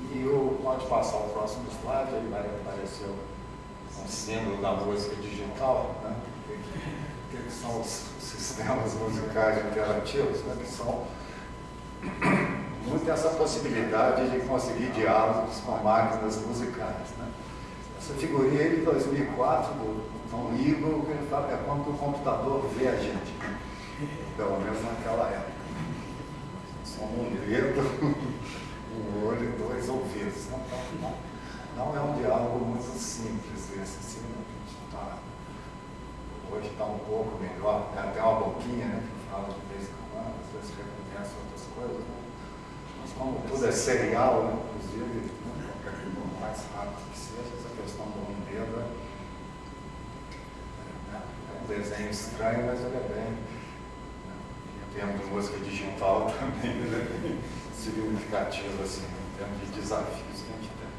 E pode passar o próximo slide, aí vai aparecer um símbolo da música digital, né? Que são os sistemas musicais interativos, né? Que são muito essa possibilidade de conseguir diálogos com máquinas musicais, né? Essa figurinha aí de 2004, do Tom Eagle, que ele fala que é como que o computador vê a gente, né? Pelo menos naquela época. Só um dedo, um olho e 2 ouvidos. Não é um diálogo muito simples esse, assim, né? Hoje está um pouco melhor, tem até uma boquinha, né, que fala de vez em quando, às vezes reconhece outras coisas, né? Mas como tudo é serial, né, inclusive, né, qualquer coisa mais rápido que seja, essa questão do um dedo é um desenho estranho, mas ele é bem, né, em termos de música digital também, ele é bem significativo, assim, em termos de desafios que a gente tem.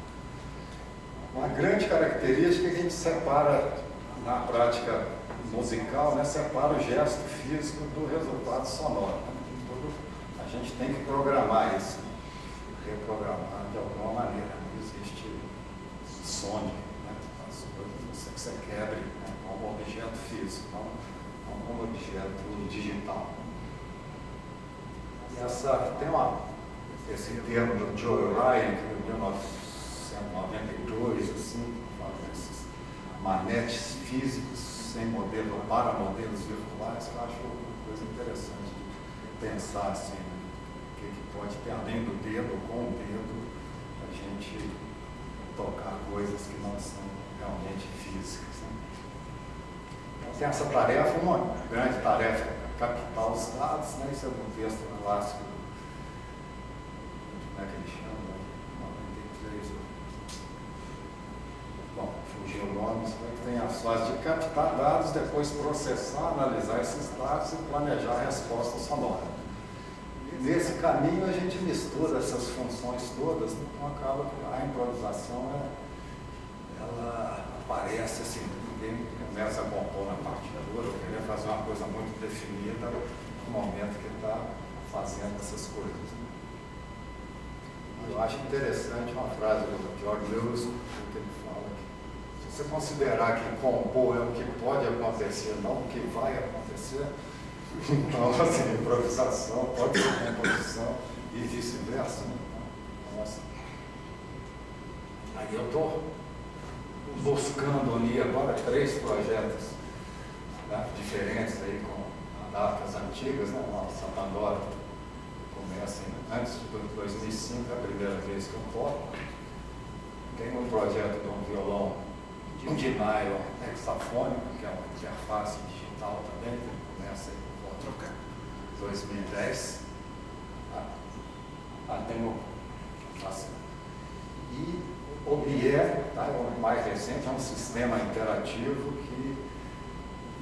Uma grande característica é que a gente separa, na prática musical, né, separa o gesto físico do resultado sonoro. Né? A gente tem que programar isso, reprogramar de alguma maneira. Não existe sonho, né? As coisas que você quebre, né, como objeto físico, não como objeto digital. E esse termo do Joe Ryan, que em 1992, assim, fala desses manetes físicos sem modelo, para modelos virtuais, eu acho uma coisa interessante de pensar assim, o que pode ter além do dedo, ou com o dedo, a gente tocar coisas que não são realmente físicas. Né? Então tem essa tarefa, uma grande tarefa, captar os dados, né? Isso é um texto clássico, como é que ele chama? 93. Bom, fugiu o nome, isso que tem as fases de captar dados, depois processar, analisar esses dados e planejar a resposta sonora. E nesse caminho a gente mistura essas funções todas, então acaba que a improvisação ela aparece assim, ninguém começa a compor na partitura, ou querer fazer uma coisa muito definida no momento que está fazendo essas coisas. Eu acho interessante uma frase do George Lewis, que ele fala que se você considerar que compor é o que pode acontecer, não o que vai acontecer, então, assim, improvisação pode ser composição e vice-versa. Né? Então, assim, aí eu estou buscando ali agora 3 projetos, né, diferentes aí com datas antigas, né? Nossa, a Pandora começa antes de 2005, é a primeira vez que eu toco. Tem um projeto de um violão de nylon hexafônico, que é uma interface digital também, que começa aí por 2010. Tem o e o BIE, tá, é o mais recente, é um sistema interativo que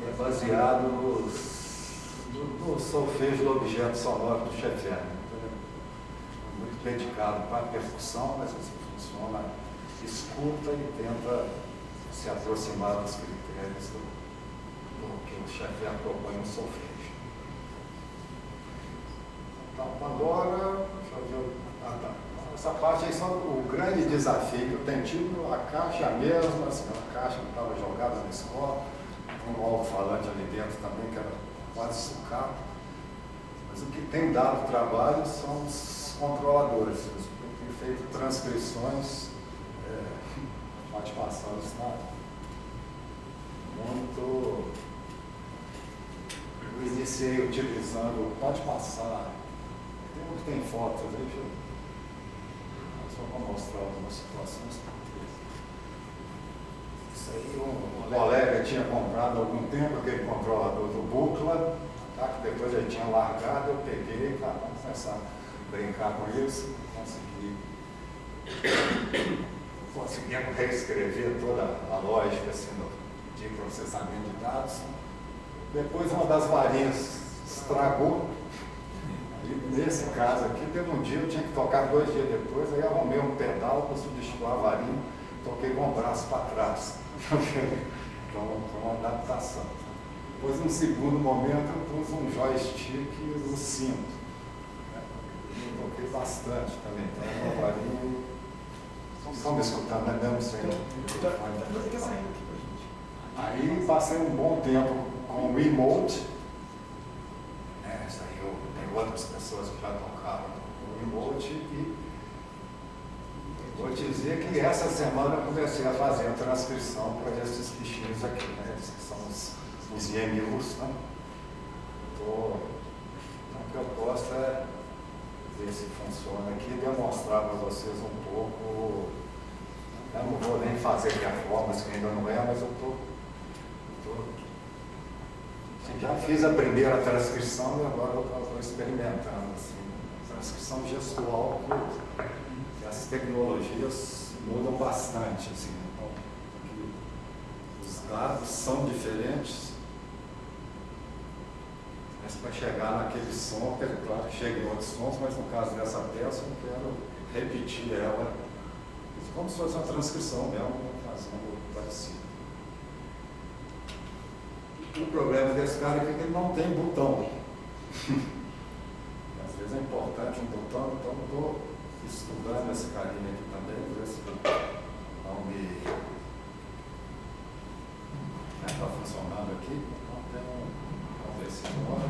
é baseado no solfejo do objeto sonoro do Schaeffer. Então, é muito dedicado para a percussão, mas assim, funciona, escuta e tenta se aproximar dos critérios do que o Schaeffer propõe no solfejo. Então, Pandora, deixa eu ver. Essa parte aí só o grande desafio que eu tenho tido, a caixa é a mesma, assim, a caixa que estava jogada na escola, um alto-falante ali dentro também, que era quase sucado. Mas o que tem dado trabalho são os controladores. Eu tenho feito transcrições, pode passar o slide. Muito. Eu iniciei utilizando, pode passar. Tem fotos aí, deixa eu. Só para mostrar algumas situações. Isso aí, um colega tinha comprado há algum tempo aquele controlador do Buchla, tá? Que depois ele tinha largado, eu peguei e vamos começar a brincar com isso. Conseguimos reescrever toda a lógica assim, de processamento de dados. Depois uma das varinhas estragou. E nesse caso aqui, teve um dia, eu tinha que tocar 2 dias depois, aí arrumei um pedal para substituir a varinha, toquei com o braço para trás. Então, foi uma adaptação. Depois, num segundo momento, eu pus um joystick no cinto. Eu toquei bastante também. Então, uma varinha. Estão me escutando, né? Não sei. Aí, passei um bom tempo com o remote. Isso aí, tem outras pessoas que já tocaram dizer que essa semana eu comecei a fazer a transcrição para esses bichinhos aqui, né? Esses que são os IMUs, né? Então, o que eu posso é ver se funciona aqui e demonstrar para vocês um pouco. Eu não vou nem fazer performance, que ainda não é, mas eu estou. Já fiz a primeira transcrição e agora eu estou experimentando assim, transcrição gestual, que as tecnologias mudam bastante. Assim, então, os dados são diferentes, mas para chegar naquele som, é claro que chega em outros sons, mas no caso dessa peça eu quero repetir ela, como se fosse uma transcrição mesmo, fazendo parecido. O problema desse cara é que ele não tem botão. Às vezes é importante um botão, então eu estou estudando esse carinha aqui também, ver se não me. Está funcionando aqui, então tem vamos ver se agora.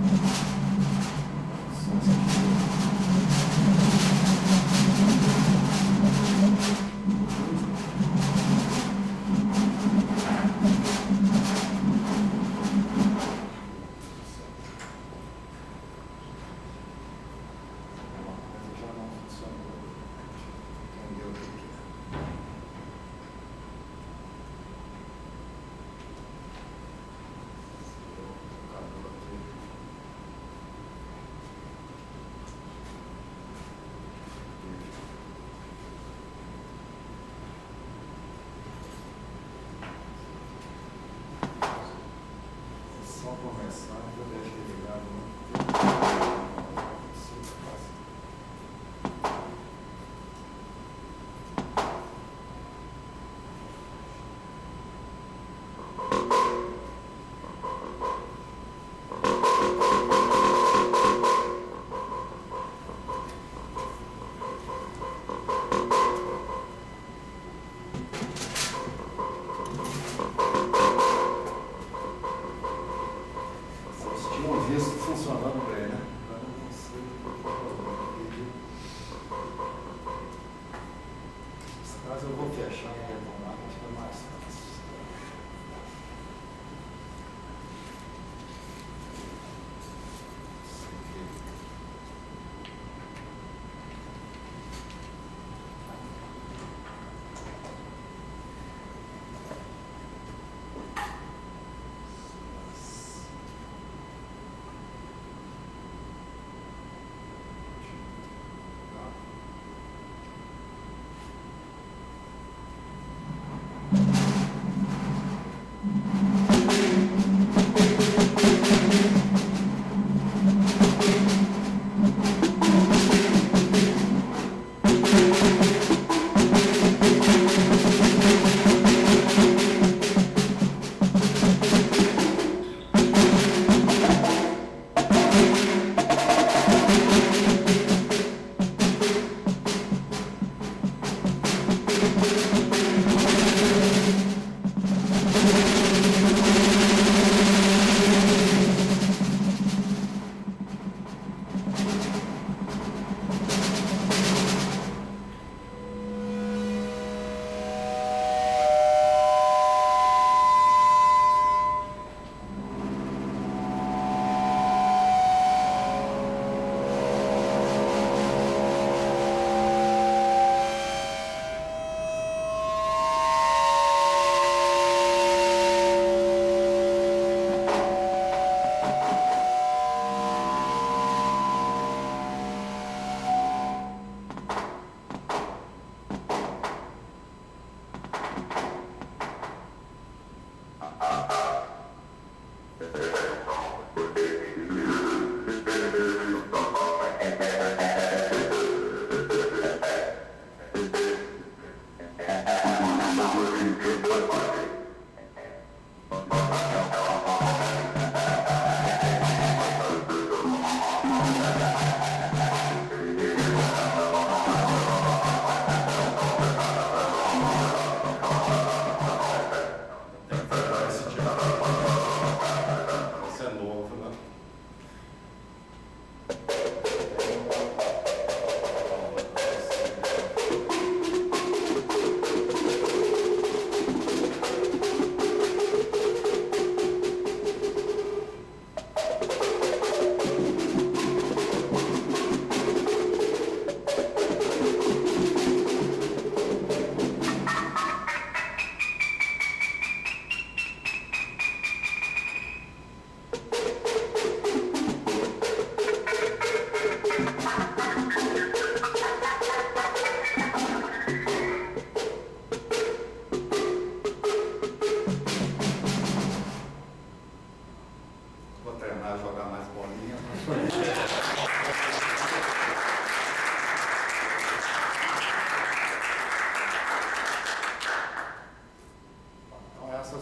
Começando, eu deixei ligado. Funcionando bem, né? Agora eu não sei nesse caso eu vou fechar e retomar, acho que é mais fácil.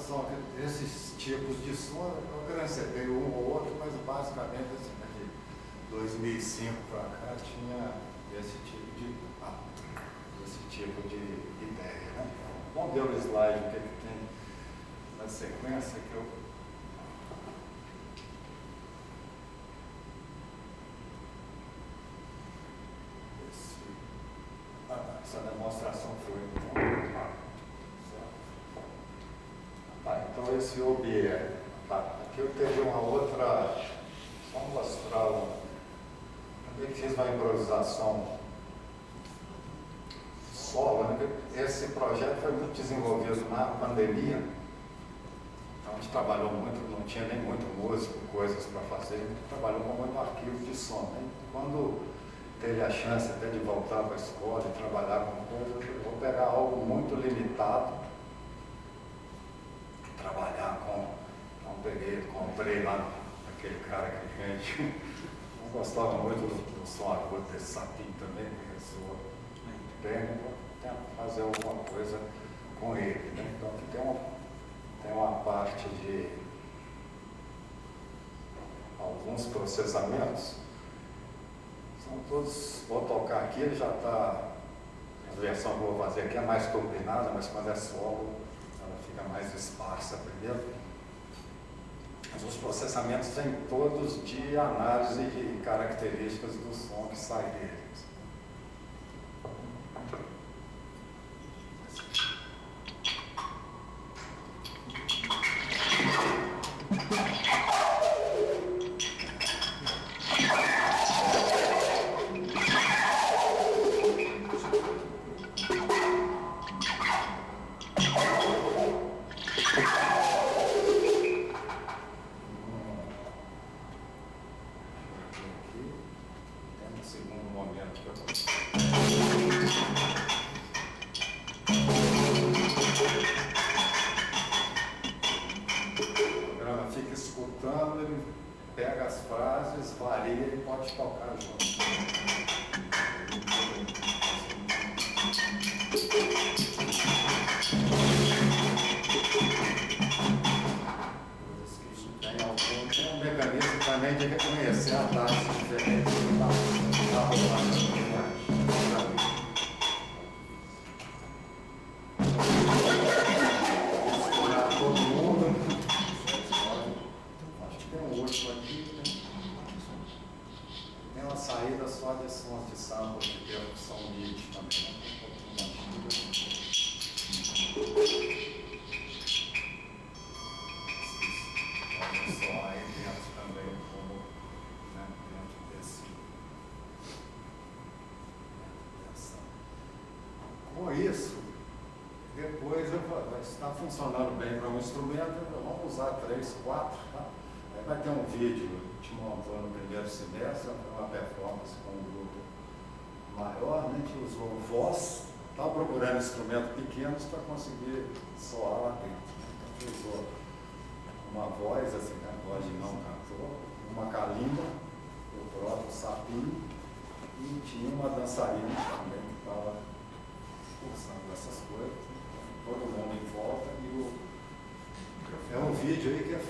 são esses tipos de som. Eu acrescentei um ou outro, mas basicamente assim, de 2005 para cá tinha esse tipo de ideia. Né? Vamos ver o slide, o que tem na sequência que eu... Essa demonstração foi muito rápida. Então esse OBE. Aqui eu teve uma outra, só mostrar também fiz uma improvisação solo, né? Esse projeto foi muito desenvolvido na pandemia, então a gente trabalhou muito, não tinha nem muito músico, coisas para fazer, a gente trabalhou com muito arquivo de som. Né? Quando teve a chance até de voltar para a escola e trabalhar com coisas, eu vou pegar algo muito limitado, trabalhar com, então comprei lá aquele cara que a gente não gostava muito do som agudo desse sapinho também, que ressoa bem, vou tentar fazer alguma coisa com ele. Né? Então aqui tem uma parte de alguns processamentos. São todos, vou tocar aqui, ele já está, a versão que eu vou fazer aqui é mais turbinada, mas quando é solo, ela fica mais esparsa primeiro. Mas os processamentos vêm todos de análise de características do som que sai deles. Isso, depois está funcionando bem para um instrumento, vamos usar 3, 4, tá? Aí vai ter um vídeo te montando no primeiro semestre, uma performance com um grupo maior, né? A gente usou voz, estava procurando instrumentos pequenos para conseguir soar lá dentro. Né? A gente usou uma voz, assim, né? Voz de não cantor, uma calimba, o próprio sapinho, e tinha uma dançarina também que estava cursando essas coisas, todo mundo em volta, e é um vídeo aí que é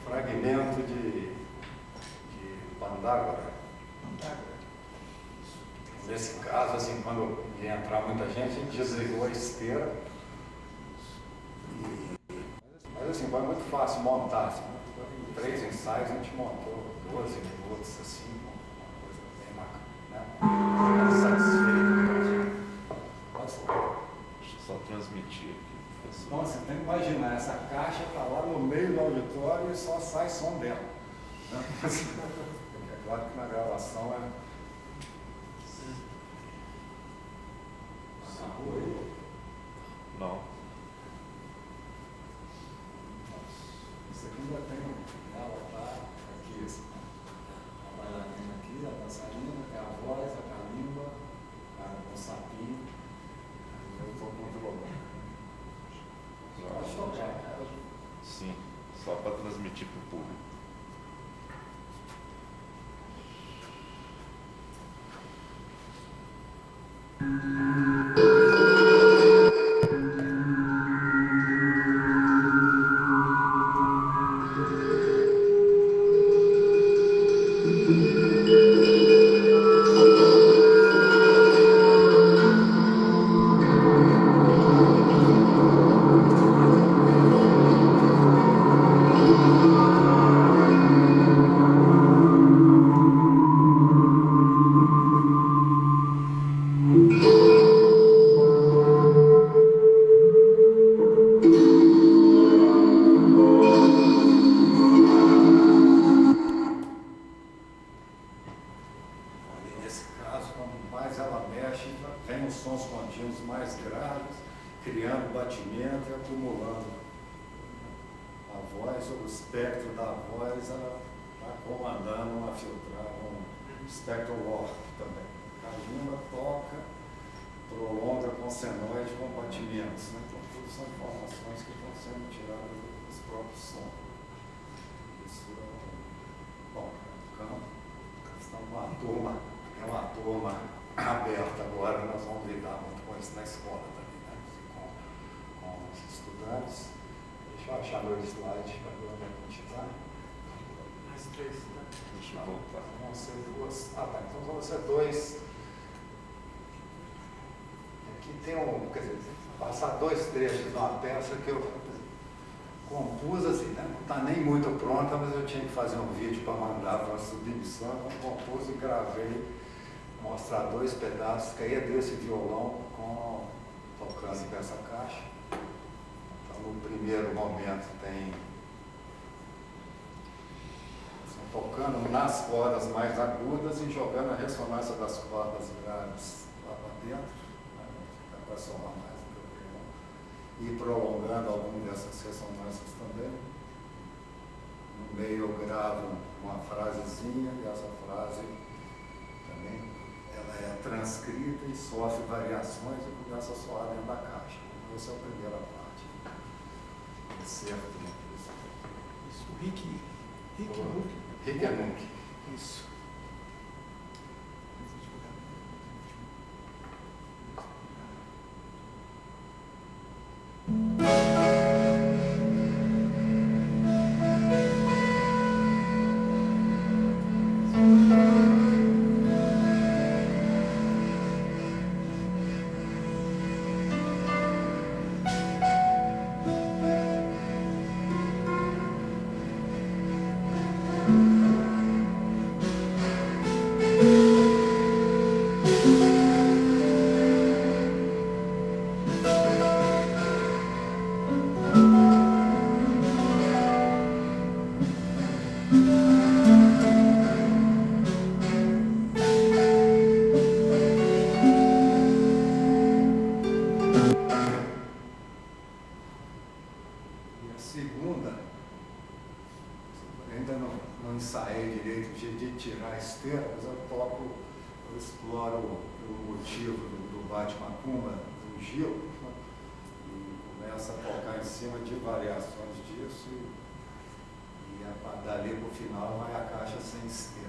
fragmento de Pandagora. Nesse caso, assim, quando ia entrar muita gente, a gente desligou a esteira. Mas assim, foi muito fácil montar. Assim, em 3 ensaios a gente montou 12 minutos, assim, uma coisa bem bacana, né? Satisfeito. Deixa eu só transmitir aqui. Então, você tem que imaginar, essa caixa está lá no meio do auditório e só sai som dela. Né? É claro que na gravação é... Não. Isso aqui ainda tem ela tá aqui, a bailarina aqui, a dançarina, tem a voz, a calimba, o sapinho. Eu estou muito louco. Pode tocar, cara. Sim, só para transmitir para o público. batimento e acumulando a voz, o espectro da voz, ela está comandando uma filtragem, um espectro warp também. A língua toca, prolonga com senoide, com batimentos, né? Então, tudo são informações que estão sendo tiradas dos próprios sons. Isso é bom, campo. Estamos numa turma, é uma turma aberta agora, nós vamos lidar muito com isso na escola também, né? Com os estudantes. Deixa eu achar meu slide para ver onde a gente está. Mais 3, tá? Deixa eu voltar. Vão ser duas. Ah, tá. Então vão ser dois. Aqui tem quer dizer, passar 2 trechos de uma peça que eu compus assim, né? Não está nem muito pronta, mas eu tinha que fazer um vídeo para mandar para a submissão, então compus e gravei, mostrar 2 pedaços, que aí é desse violão tocando com essa caixa. Então no primeiro momento tem tocando nas cordas mais agudas e jogando a ressonância das cordas graves lá para dentro, né? Para somar mais do que o violão, e prolongando alguma dessas ressonâncias também. No meio eu gravo uma frasezinha e essa frase também ela é transcrita e sofre variações e começa a soar dentro da caixa. Essa é a primeira parte. Certo? Isso, Rick Rick é Nunc. Isso. Dali para o final vai a caixa sem esteira.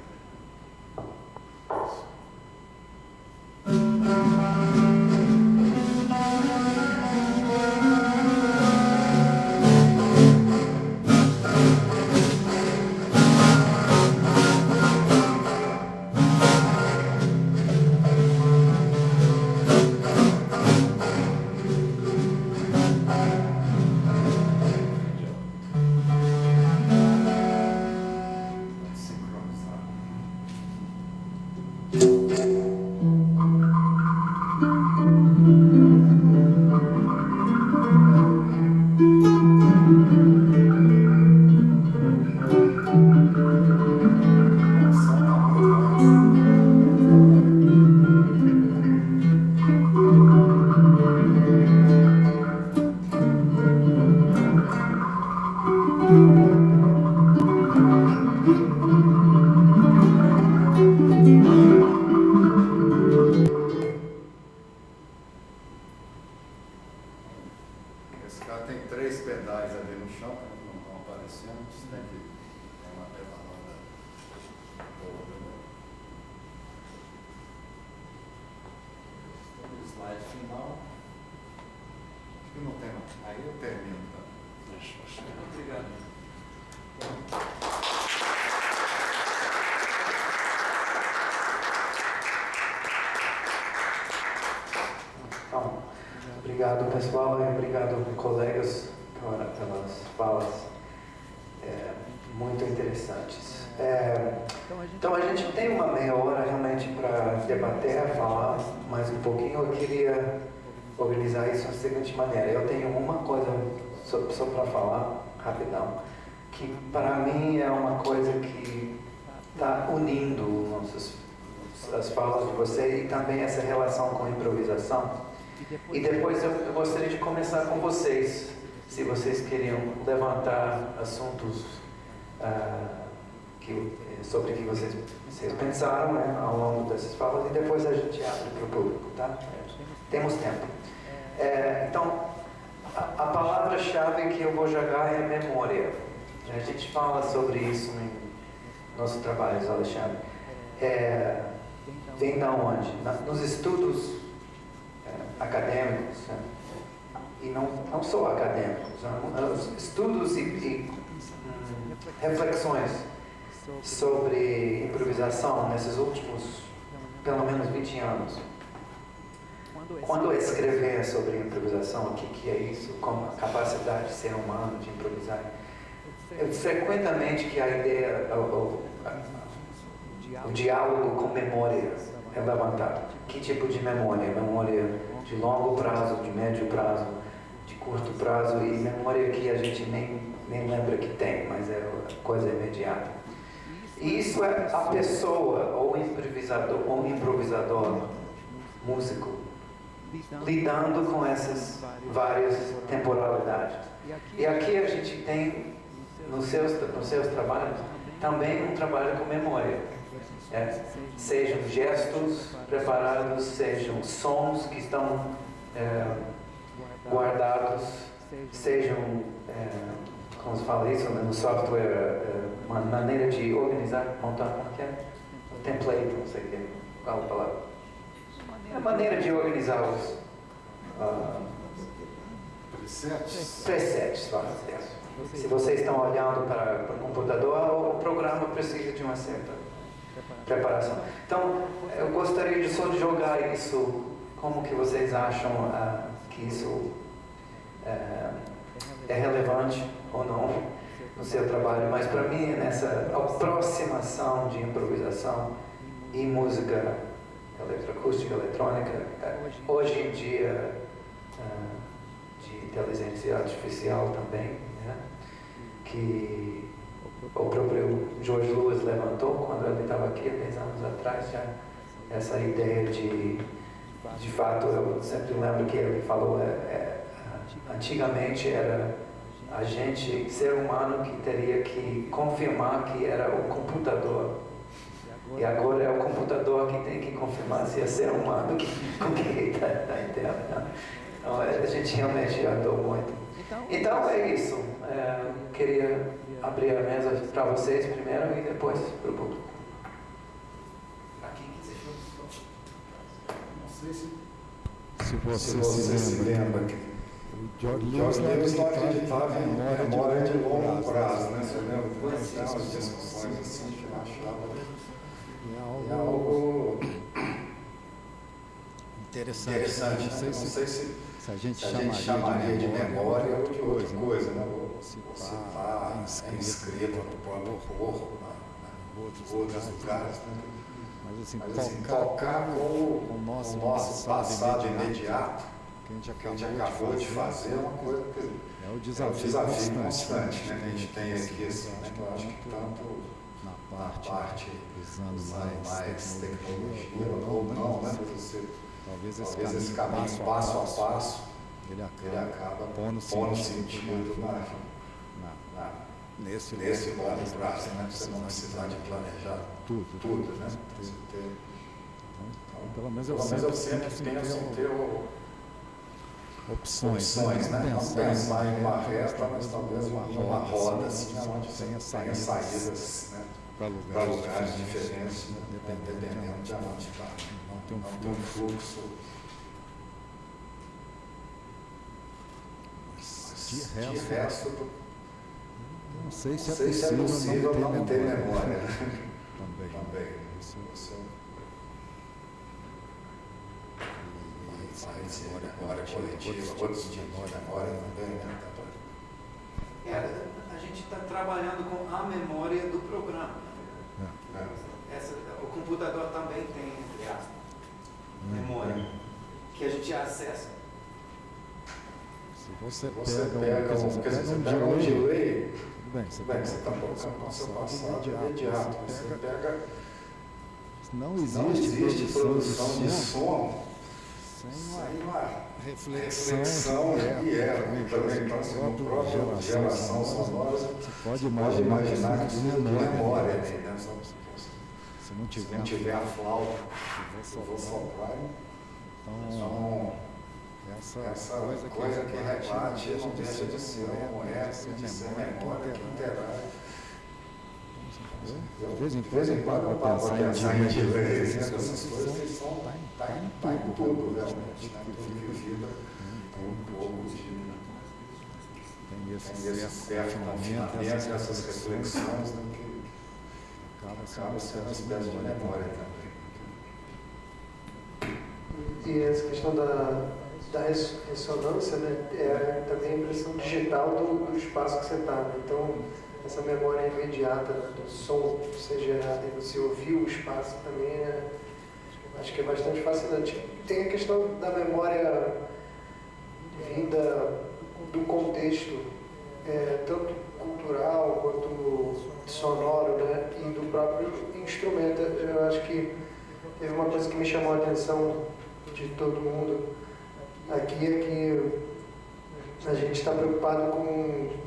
Obrigado, pessoal, e obrigado, colegas, pelas falas muito interessantes. Então, a gente tem uma meia hora realmente para debater, falar mais um pouquinho. Eu queria organizar isso da seguinte maneira. Eu tenho uma coisa só para falar, rapidão, que para mim é uma coisa que está unindo as falas de vocês e também essa relação com a improvisação. E depois eu gostaria de começar com vocês, se vocês queriam levantar assuntos sobre o que vocês pensaram, né, ao longo dessas falas, e depois a gente abre para o público, tá? Temos tempo. Então, a palavra-chave que eu vou jogar é memória. A gente fala sobre isso em nossos trabalhos, Alexandre. Vem da onde? Nos estudos acadêmicos, né? E não só acadêmicos, né? Estudos e reflexões sobre improvisação nesses últimos, pelo menos 20 anos. Quando eu escrever sobre improvisação, o que é isso, como a capacidade de ser humano de improvisar, frequentemente que a ideia, o diálogo com memória é levantado. Que tipo de memória? Memória de longo prazo, de médio prazo, de curto prazo, e memória que a gente nem lembra que tem, mas é coisa imediata. E isso é a pessoa, ou improvisador, músico, lidando com essas várias temporalidades. E aqui a gente tem, nos seus trabalhos, também um trabalho com memória. Sejam gestos preparados, sejam sons que estão guardados, sejam, como se fala isso no software, uma maneira de organizar, montar, como que é? Um template, não sei qual a palavra. É a maneira de organizar os presets, vamos dizer. Se vocês estão olhando para o computador, o programa precisa de uma certa preparação. Então, eu gostaria só de jogar isso, como que vocês acham que isso é relevante ou não no seu trabalho. Mas para mim, nessa aproximação de improvisação e música eletroacústica, eletrônica, hoje em dia de inteligência artificial também, né? Que o próprio George Lewis levantou quando ele estava aqui há 10 anos atrás, já essa ideia de fato, eu sempre lembro que ele falou, antigamente era a gente, ser humano, que teria que confirmar que era o computador. E agora é o computador que tem que confirmar se é ser humano com quem está na internet. Então a gente realmente andou muito. Então é isso. Queria abrir a mesa para vocês primeiro e depois para o público. Para quem quiser. Não sei se você se lembra que o George Lewis não acreditava em memória de longo prazo, né? Você lembra? Tem umas discussões assim que eu achava. É algo interessante. Não sei se a gente chamaria de memória ou de outra coisa, né? Se está inscrito no próprio corpo, em outros lugares, né? Mas assim, tocar com o nosso passado imediato, que a gente acabou de fazer, é uma coisa que é o desafio constante, né? Que a gente tem aqui, assim, né? Eu acho que tanto na parte usando mais tecnologia ou não, né? Talvez esse caminho passo a passo ele acaba pondo sentido nesse longo prazo, né? Você não precisar de planejar tudo, né? Então, pelo menos eu sempre penso em ter opções, né? Não pensar em uma reta, mas talvez uma roda assim, onde tenha saídas, né? Para lugares diferentes, né? Dependendo de onde está. Não tem um fluxo. De resto, não sei se é possível não ter memória. Também. Isso memória coletiva, outros de memória também, né? A gente está trabalhando com a memória do programa. O computador também tem, entre aspas, memória, que a gente acessa. Se você pega um delay, tudo bem, você está colocando no seu passado imediato. Você pega. Não existe produção de som sem uma reflexão e erro também, então, assim, no próprio geração sonora, você pode imaginar que isso é memória, né? Se não tiver a flauta, eu vou soprar. Então, essa coisa que rebate não deixa de ser um eco, de ser memória que interage. De vez em quando eu paro para pensar em divergência, essas coisas que tá em tudo, realmente, né? Tudo que vibra tem um pouco de... Tem esse certo confinamento, essas reflexões, né, que acaba sendo uma espécie de memória também. E essa questão da ressonância, né, é também a impressão digital do espaço que você está. Né? Então, essa memória imediata, né, do som ser gerado e você ouvir o espaço também acho que é bastante fascinante. Tem a questão da memória vinda do contexto, tanto cultural quanto sonoro, né, e do próprio instrumento. Eu acho que teve uma coisa que me chamou a atenção de todo mundo aqui é que a gente está preocupado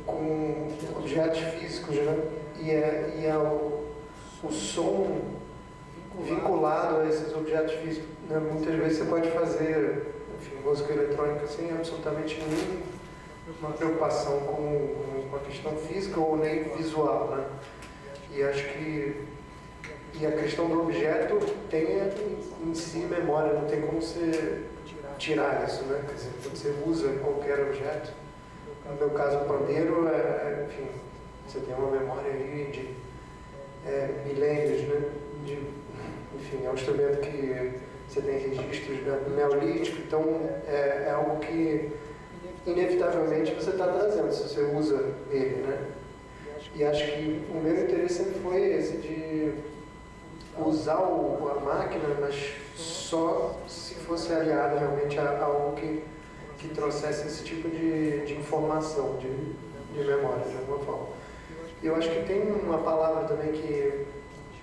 com objetos físicos, né? E é o som vinculado a esses objetos físicos. Né? Muitas vezes você pode fazer, enfim, música eletrônica sem absolutamente nenhuma preocupação com a questão física ou nem visual, né? E acho que a questão do objeto tem em si memória, não tem como você tirar isso, né? Quer dizer, quando você usa qualquer objeto, no meu caso o pandeiro, enfim, você tem uma memória aí de milênios, né? Enfim, é um instrumento que você tem registros neolíticos, então é algo que inevitavelmente você está trazendo se você usa ele, né? E acho que o meu interesse sempre foi esse de usar a máquina, mas só se fosse aliado realmente a algo que trouxesse esse tipo de informação, de memória, de alguma forma. E eu acho que tem uma palavra também que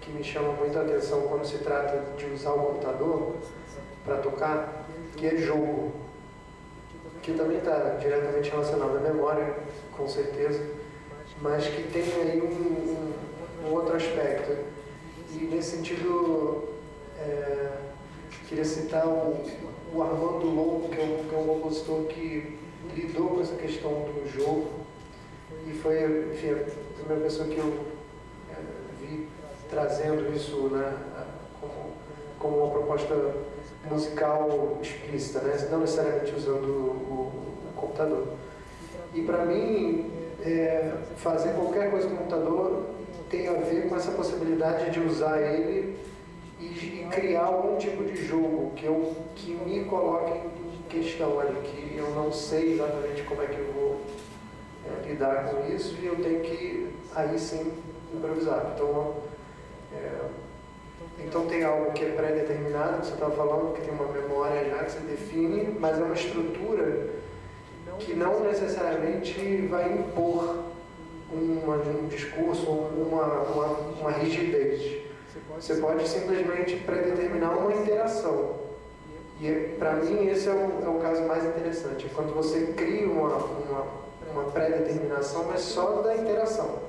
me chama muita atenção quando se trata de usar o computador para tocar, que é jogo, que também está diretamente relacionado à memória, com certeza, mas que tem aí um outro aspecto. E nesse sentido, queria citar o Armando Lobo, que é um compositor que lidou com essa questão do jogo e foi, enfim, a primeira pessoa que eu vi trazendo isso, né, como uma proposta musical explícita, né, não necessariamente usando o computador. E para mim, fazer qualquer coisa com o computador tem a ver com essa possibilidade de usar ele e criar algum tipo de jogo que me coloque em questão ali, que eu não sei exatamente como é que eu vou lidar com isso e eu tenho que, aí sim, improvisar. Então tem algo que é pré-determinado, que você estava falando, que tem uma memória já que você define, mas é uma estrutura que não necessariamente vai impor um discurso, uma rigidez. Você pode simplesmente predeterminar uma interação. E para mim esse é o caso mais interessante, é quando você cria uma pré-determinação, mas só da interação.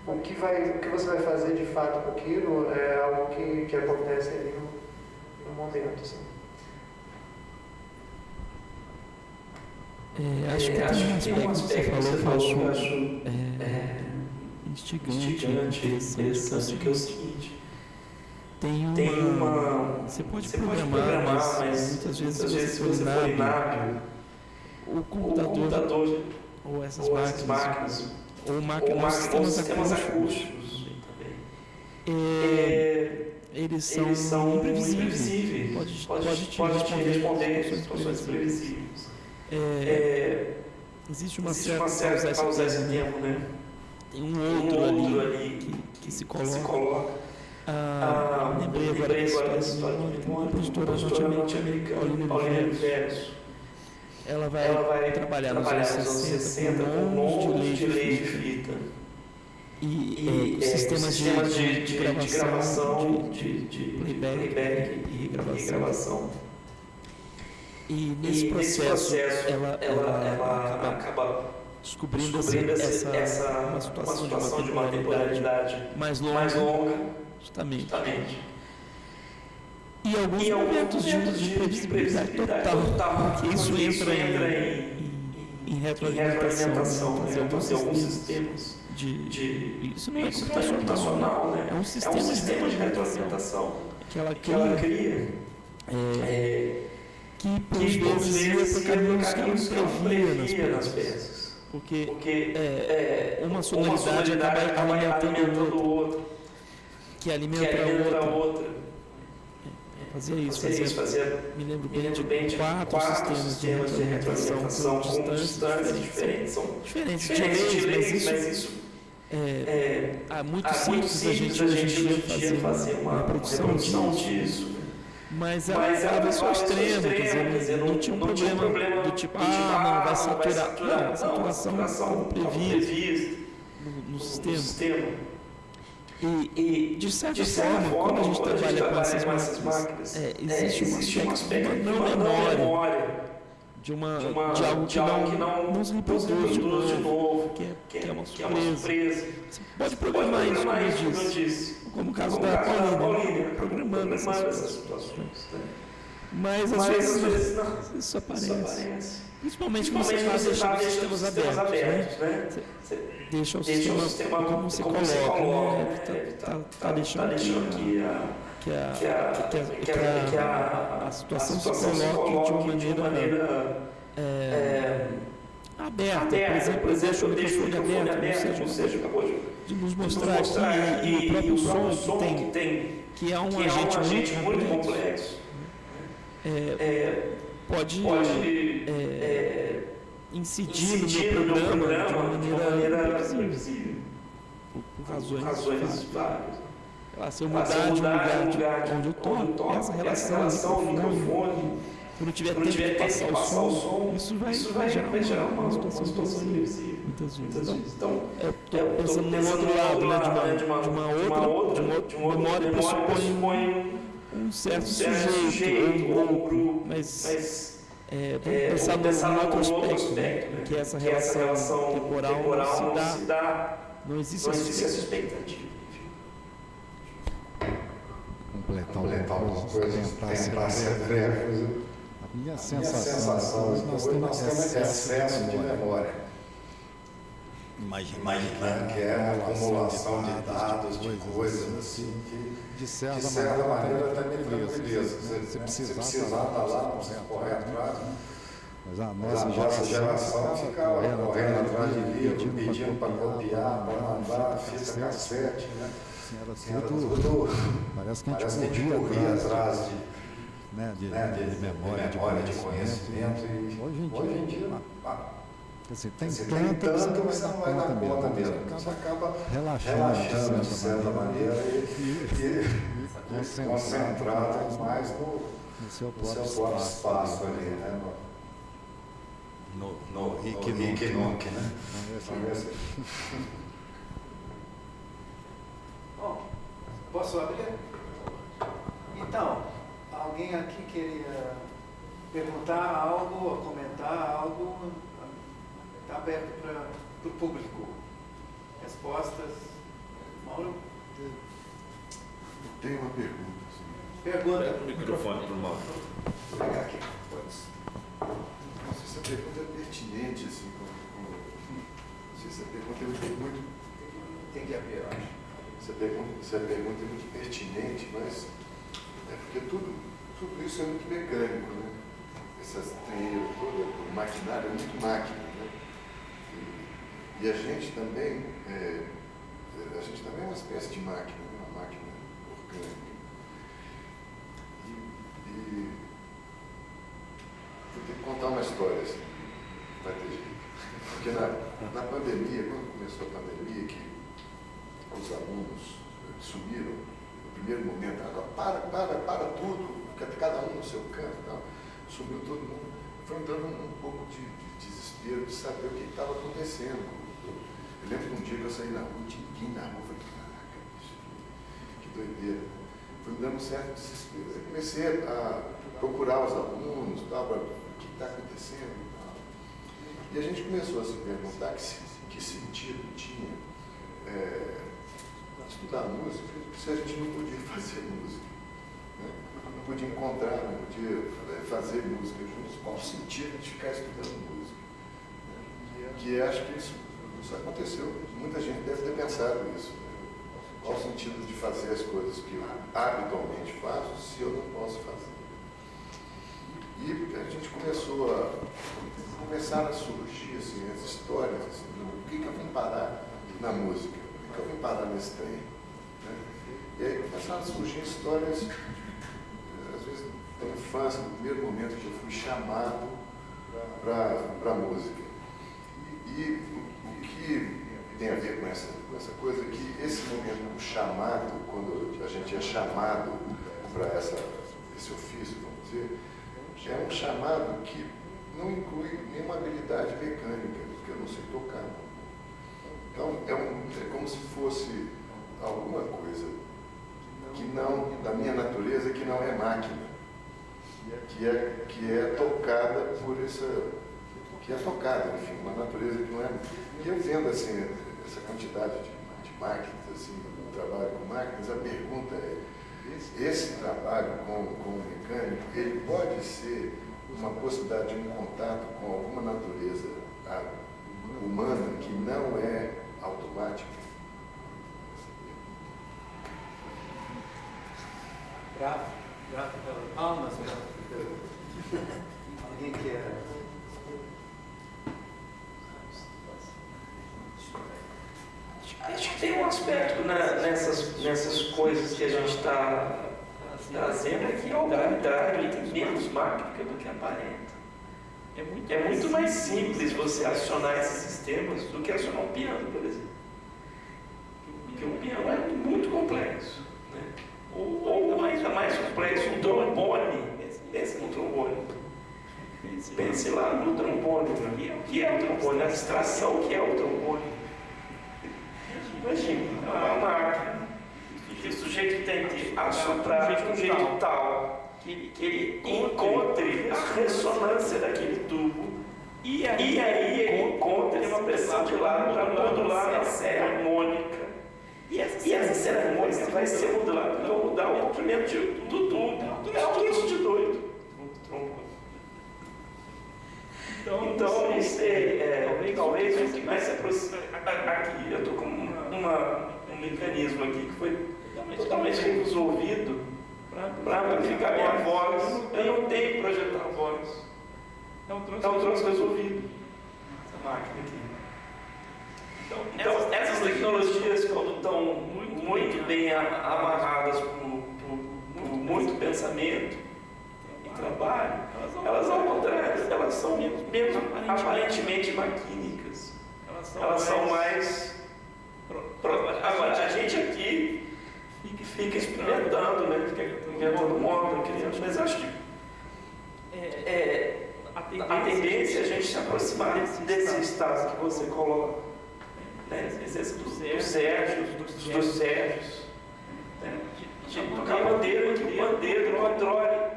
O que você vai fazer de fato com aquilo é algo que acontece ali no momento. Assim. Acho que tem um aspecto que você falou que eu acho instigante, interessante, que é o seguinte. Você pode programar, mas muitas vezes se você for inábil, o computador ou essas máquinas ou sistemas acústicos eles são imprevisíveis. Pode te responder situações imprevisíveis. Existe uma certa pausa de tempo, né? Tem um outro ali que se coloca. Lembrei agora da história de uma compositora norte-americana, Paulina Verso. Ela vai trabalhar nos anos 60 com um monte de leis de fita e sistemas de gravação, de playback e regravação. E nesse processo ela acaba descobrindo uma situação de uma temporalidade mais longa, justamente. E alguns momentos de previsibilidade total, porque isso entra em retroalimentação, fazer alguns sistemas isso não é computacional, né? É um sistema de retroalimentação que ela cria, que por vezes ia por caminhos que ela não previa nas peças, porque uma sonoridade acaba alimentando o outro, que alimenta a outra. Fazia isso, me lembro bem de 4 sistemas de retroalimentação com distâncias diferentes. São diferentes de leis, mas isso é muito simples a gente hoje em dia fazer uma reprodução disso. Mas ela versão extrema, quer dizer, não tinha um problema do tipo, não, vai saturar. Não, a saturação previsto no sistema. E, de certa forma, quando a gente trabalha com essas máquinas, existe um aspecto de uma memória, de algo que não se reproduz de novo, que é uma surpresa. Você pode programar isso, como eu disse, como o caso da Paulina, programando essas situações. Mas às vezes não, isso aparece. Principalmente quando você está deixando os sistemas abertos, né? Você deixa o sistema como você coloca, né? Está deixando que a situação se coloque de uma maneira aberta. Por exemplo, eu deixo o microfone aberto, ou seja, acabou de nos mostrar aqui, e o próprio som que tem, que é um agente muito complexo, pode incidir no meu programa de uma maneira imprevisível, por razões várias. Se eu mudar de um lugar onde eu estou, essa relação do microfone, quando eu tiver tempo de passar o som, isso vai gerar uma situação imprevisível, muitas vezes. Então, estou pensando no outro lado, né, de uma outra memória pressupõe um certo sujeito ou um grupo, mas vamos pensar num outro aspecto, né, que é essa relação temporal não se dá, não existe essa expectativa. Completar alguma coisa, tentar ser breve. A minha sensação é que nós temos excesso de memória. Imaginando que é uma acumulação de dados, de coisas assim, que de certa maneira até me tranquiliza. Você precisar estar lá, você correr atrás. Mas a nossa geração fica correndo atrás de livro, pedindo para copiar, para mandar, fita cassete, né? Era tudo, parece que a gente corria atrás de memória, de conhecimento. E hoje em dia, tem tanto, mas não vai dar conta mesmo. Você acaba relaxando de certa maneira e concentrado mais no seu próprio espaço ali, né? No Rick Nunc, né? Bom, posso abrir? Então, alguém aqui queria perguntar algo, comentar algo? Está aberto para o público. Respostas? Mauro? Tem uma pergunta. Pergunta. O microfone para o Mauro. Vou pegar aqui. Não sei se a pergunta é pertinente, assim, não sei se a pergunta é muito... Tem que abrir, eu acho. Se a pergunta é muito pertinente, mas é porque tudo isso é muito mecânico, né? Essas treinas, todo o maquinário é muito máquina, né? E a gente também é uma espécie de máquina, uma máquina orgânica. E vou ter que contar uma história, assim, vai ter jeito. Porque na pandemia, quando começou a pandemia, que os alunos sumiram no primeiro momento, agora para tudo, cada um no seu canto, tal. Sumiu todo mundo. Foi entrando um pouco de desespero de saber o que estava acontecendo. Eu lembro que um dia que eu saí na rua, tinha ninguém na rua, eu falei, caraca, bicho, que doideira. Foi me dando um certo desespero. Eu comecei a procurar os alunos, tal, para está acontecendo e tal. E a gente começou a se perguntar que sentido tinha estudar música se a gente não podia fazer música, né? Não podia encontrar, não podia fazer música juntos. Qual o sentido de ficar estudando música? Né? Que acho que isso aconteceu. Muita gente deve ter pensado isso. Né? Qual o sentido de fazer as coisas que eu habitualmente faço se eu não posso fazer? E a gente começaram a surgir assim, as histórias, assim, por que eu vim parar na música? Por que eu vim parar nesse trem? Né? E aí começaram a surgir histórias, às vezes da infância, no primeiro momento que eu fui chamado para a música. E o que tem a ver com essa coisa é que esse momento do chamado, quando a gente é chamado para esse ofício, vamos dizer, é um chamado que não inclui nenhuma habilidade mecânica, porque eu não sei tocar. Então, é como se fosse alguma coisa que não, da minha natureza, que não é máquina, que é tocada por enfim, uma natureza que não é. E eu vendo assim, essa quantidade de máquinas, assim, o trabalho com máquinas, a pergunta é, esse trabalho com o mecânico, ele pode ser uma possibilidade de um contato com alguma natureza humana que não é automática? Bravo. Palmas. Alguém quer? Acho que tem um aspecto nessas coisas que a gente está trazendo que, ao contrário, tem menos mágica do que aparenta. É muito mais simples você acionar esses sistemas do que acionar um piano, por exemplo. Porque o piano é muito complexo, né? Ou ainda mais complexo, um trombone. Pense no trombone. Pense lá no trombone. O que é o trombone? A abstração que é o trombone. Imagina, é uma máquina que o sujeito tem que assoprar de um jeito tal que ele encontre a ressonância daquele tubo e aí ele encontre uma pressão de lado para modular a série harmônica. E essa série harmônica vai ser modulada para mudar o comprimento do tubo. É um isso de doido. Então, isso talvez o que mais se aproxima. Aqui, eu estou com um mecanismo aqui que foi totalmente resolvido para amplificar minha voz. Eu não tenho que projetar a voz. É um troço resolvido. Essa máquina aqui. Então, essas tecnologias, quando estão muito bem amarradas por muito pensamento e trabalho, elas, ao contrário, elas são menos aparentemente maquínicas. Elas são mais. Agora, a gente aqui fica experimentando, né? Fica inventando moda, criando, mas acho que a tendência é a gente se aproximar desse estado que você coloca, né? Dos Sérgios, né? De tocar bandeira, que o bandeiro controle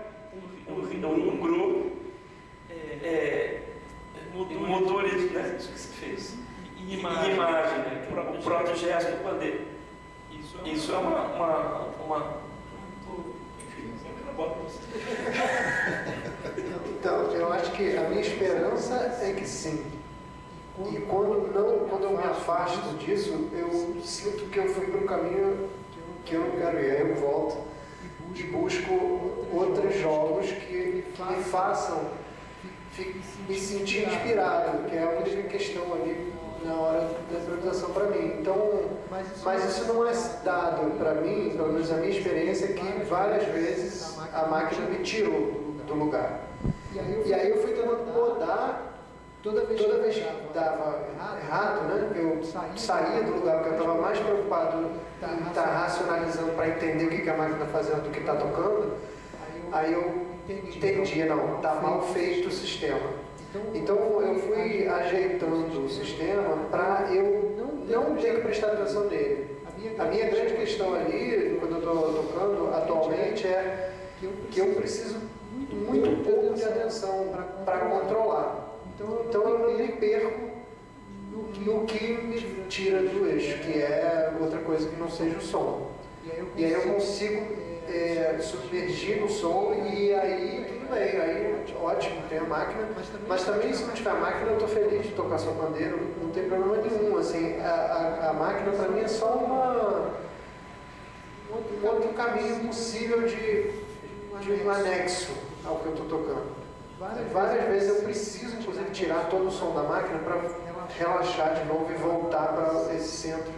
um grupo, module, né? Isso que você fez. E imagem, né? O próprio gesto do bandeiro. Isso é uma... Então, eu acho que a minha esperança é que sim. E quando eu me afasto disso, eu sinto que eu fui para um caminho que eu não quero ir. Aí eu volto e busco outros jogos que me façam me sentir inspirado, que é a única questão ali na hora da improvisação para mim. Então, mas isso não é dado para mim, pelo menos a minha experiência, que várias vezes a máquina me tirou do lugar. E aí eu fui tentando mudar. Toda vez que dava errado, né, eu saía do lugar, porque eu estava mais preocupado em estar racionalizando para entender o que a máquina está fazendo do que está tocando. Aí eu entendia, não, está mal feito o sistema. Então eu fui ajeitando o sistema para eu não ter que prestar atenção nele. A minha grande questão ali, quando eu estou tocando atualmente, é que eu preciso muito pouco de atenção para controlar. Então eu me perco no que me tira do eixo, que é outra coisa que não seja o som. E aí eu consigo submergir no som e aí tudo bem, aí ótimo, tem a máquina, mas também se não tiver a máquina eu estou feliz de tocar só pandeiro, não tem problema nenhum, assim, a máquina para mim é só um outro caminho possível de um anexo ao que eu estou tocando. Várias vezes eu preciso inclusive tirar todo o som da máquina para relaxar de novo e voltar para esse centro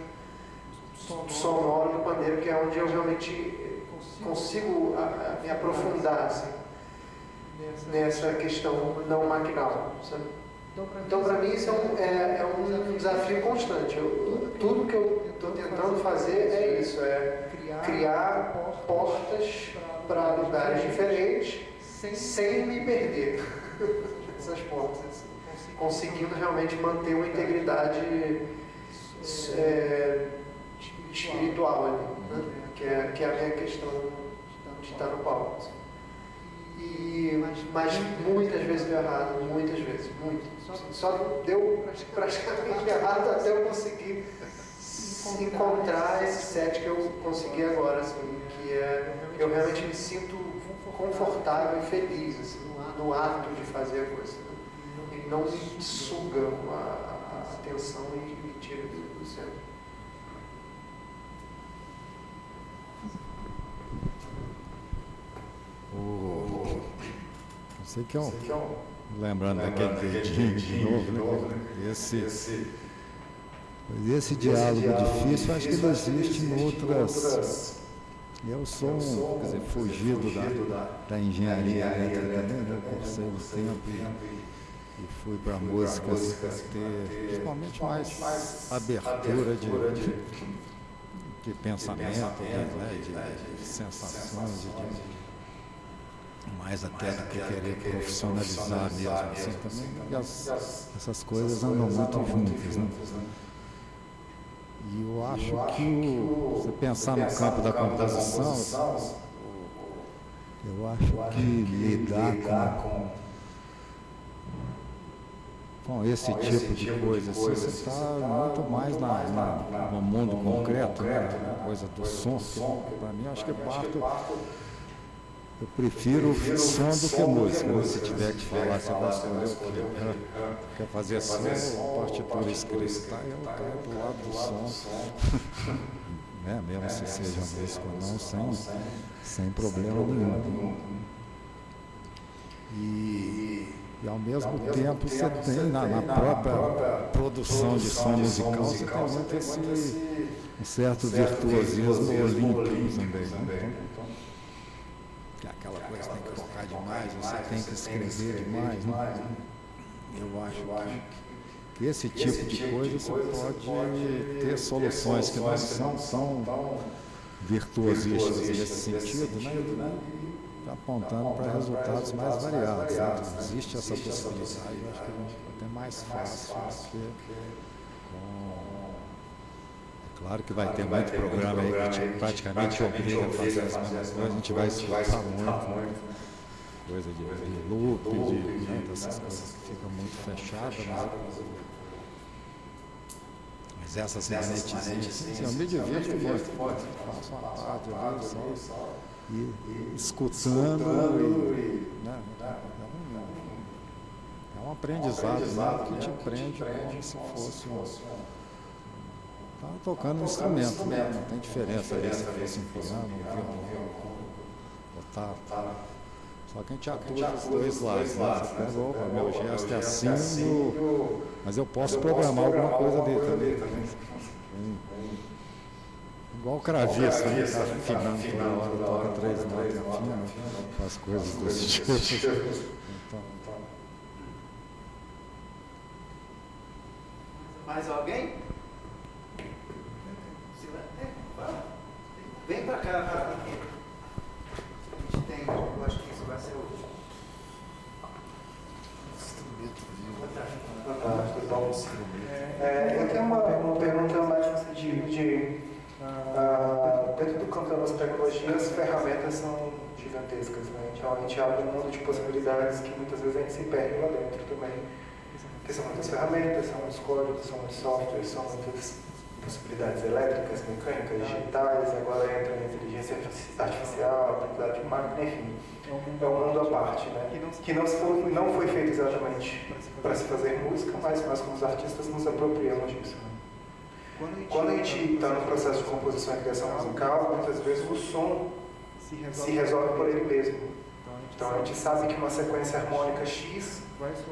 sonoro do pandeiro, que é onde eu realmente consigo me aprofundar assim, nessa questão não maquinal. Sabe? Então, para mim, isso é um desafio constante. Tudo que eu estou tentando fazer é isso, é criar portas para lugares diferentes sem me perder nessas portas, assim, conseguindo realmente manter uma integridade espiritual ali, né? que é a minha questão de estar no palco. Assim. Mas muitas vezes deu errado, muitas vezes, muito. Só deu praticamente errado até eu conseguir encontrar esse set que eu consegui agora, assim, que é eu realmente me sinto confortável e feliz assim, no ato de fazer a coisa. Né? E não me suga a atenção e me tira do centro. Não sei que é um. Lembrando daquele dedinho de novo, né? Esse diálogo difícil, acho que ele existe em outras. Eu sou quer dizer, fugido da engenharia elétrica, né? Eu cursei o tempo e fui para músicas ter principalmente mais abertura de pensamento, né? de sensações, mais até do que querer profissionalizar mesmo, assim, também, e essas coisas andam muito juntas, né? E eu acho que você pensar no campo da composição, eu acho que lidar com esse tipo de coisa, assim, você está muito mais no mundo concreto, né? Coisa do som, para mim, acho que eu prefiro o som do que música. Se tiver que falar, você vai escolher quer fazer som, partitura escrita, eu caio do lado do som, né? Mesmo se seja música ou não, sem problema nenhum. E ao mesmo tempo você tem na própria produção de som musical, você tem muito um certo virtuosismo olímpico também, né? Que aquela coisa tem que tocar demais, você tem que escrever demais, né? Eu acho que esse tipo de coisa você pode ter soluções que não são tão virtuosistas nesse sentido, né? Apontando para resultados mais variados. Né? Existe essa possibilidade, eu acho que é até mais fácil do que É claro que vai ter muito programa aí que praticamente obriga a fazer as mesmas coisas, a gente vai escutar muito, coisa de loop, dessas coisas que ficam muito fechadas, mas essas manetezinhas, eu me divirto muito, faço uma parte ali só, e escutando, né? É um aprendizado, né? Que te prende como se fosse tá tocando um instrumento, né? Não tem diferença ali se fosse um piano, um violão, ou tá. Só que a gente atua dos dois lados, né? Você pega, opa, meu gesto é assim, mas eu posso programar alguma coisa dele também. Igual o cravista, né? Tá afinando toda hora, toca 3 notas e afina, faz coisas desse tipo. Então, mais alguém? Vem pra cá, a gente tem, eu acho que isso vai ser o último. Eu tenho uma pergunta mais no sentido de dentro do campo da nossa tecnologia, as ferramentas são diversas. gigantescas, né? Então a gente abre um mundo de possibilidades que muitas vezes a gente se perde lá dentro também. Porque são muitas ferramentas, são muitos códigos, são muitos softwares, são muitas possibilidades elétricas, mecânicas, digitais, agora entra a inteligência artificial, aprendizagem de máquina, enfim. É um mundo à parte, né? Que não foi feito exatamente para se fazer música, mas nós como os artistas nos apropriamos disso. Quando a gente está no processo de composição e criação musical, muitas vezes o som se resolve por ele mesmo. Então a gente sabe que uma sequência harmônica X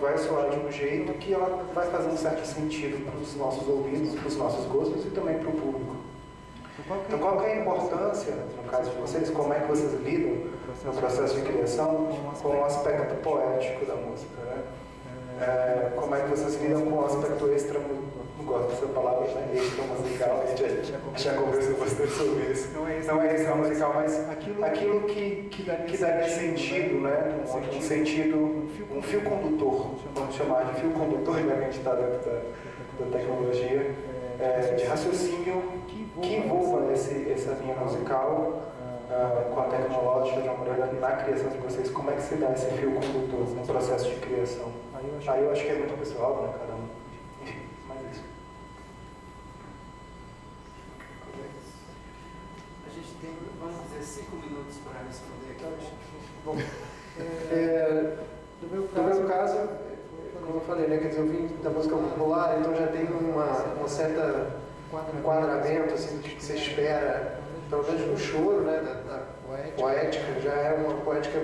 vai soar de um jeito que ela vai fazer um certo sentido para os nossos ouvidos, para os nossos gostos e também para o público. Então qual que é a importância, no caso de vocês, como é que vocês lidam no processo de criação com o aspecto poético da música, né? Como é que vocês lidam com o aspecto extra, não gosto dessa palavra, né? Extra musical, a gente já conversou bastante sobre isso. Não é extra musical, mas aquilo que daria sentido, né? Um sentido, um fio condutor, vamos chamar de fio condutor, já que a gente está dentro da tecnologia, de raciocínio que envolva essa linha musical com a tecnológica de uma maneira na criação de vocês. Como é que se dá esse fio condutor no processo de criação? Aí eu acho que é muito pessoal, né, cada um. Enfim, mas é isso. A gente tem, vamos dizer, 5 minutos para responder aqui. Bom, no meu caso, como eu falei, né, quer dizer, eu vim da música popular, então já tenho uma certa enquadramento assim, de que você espera, pelo menos no choro, né, da poética, já é uma poética,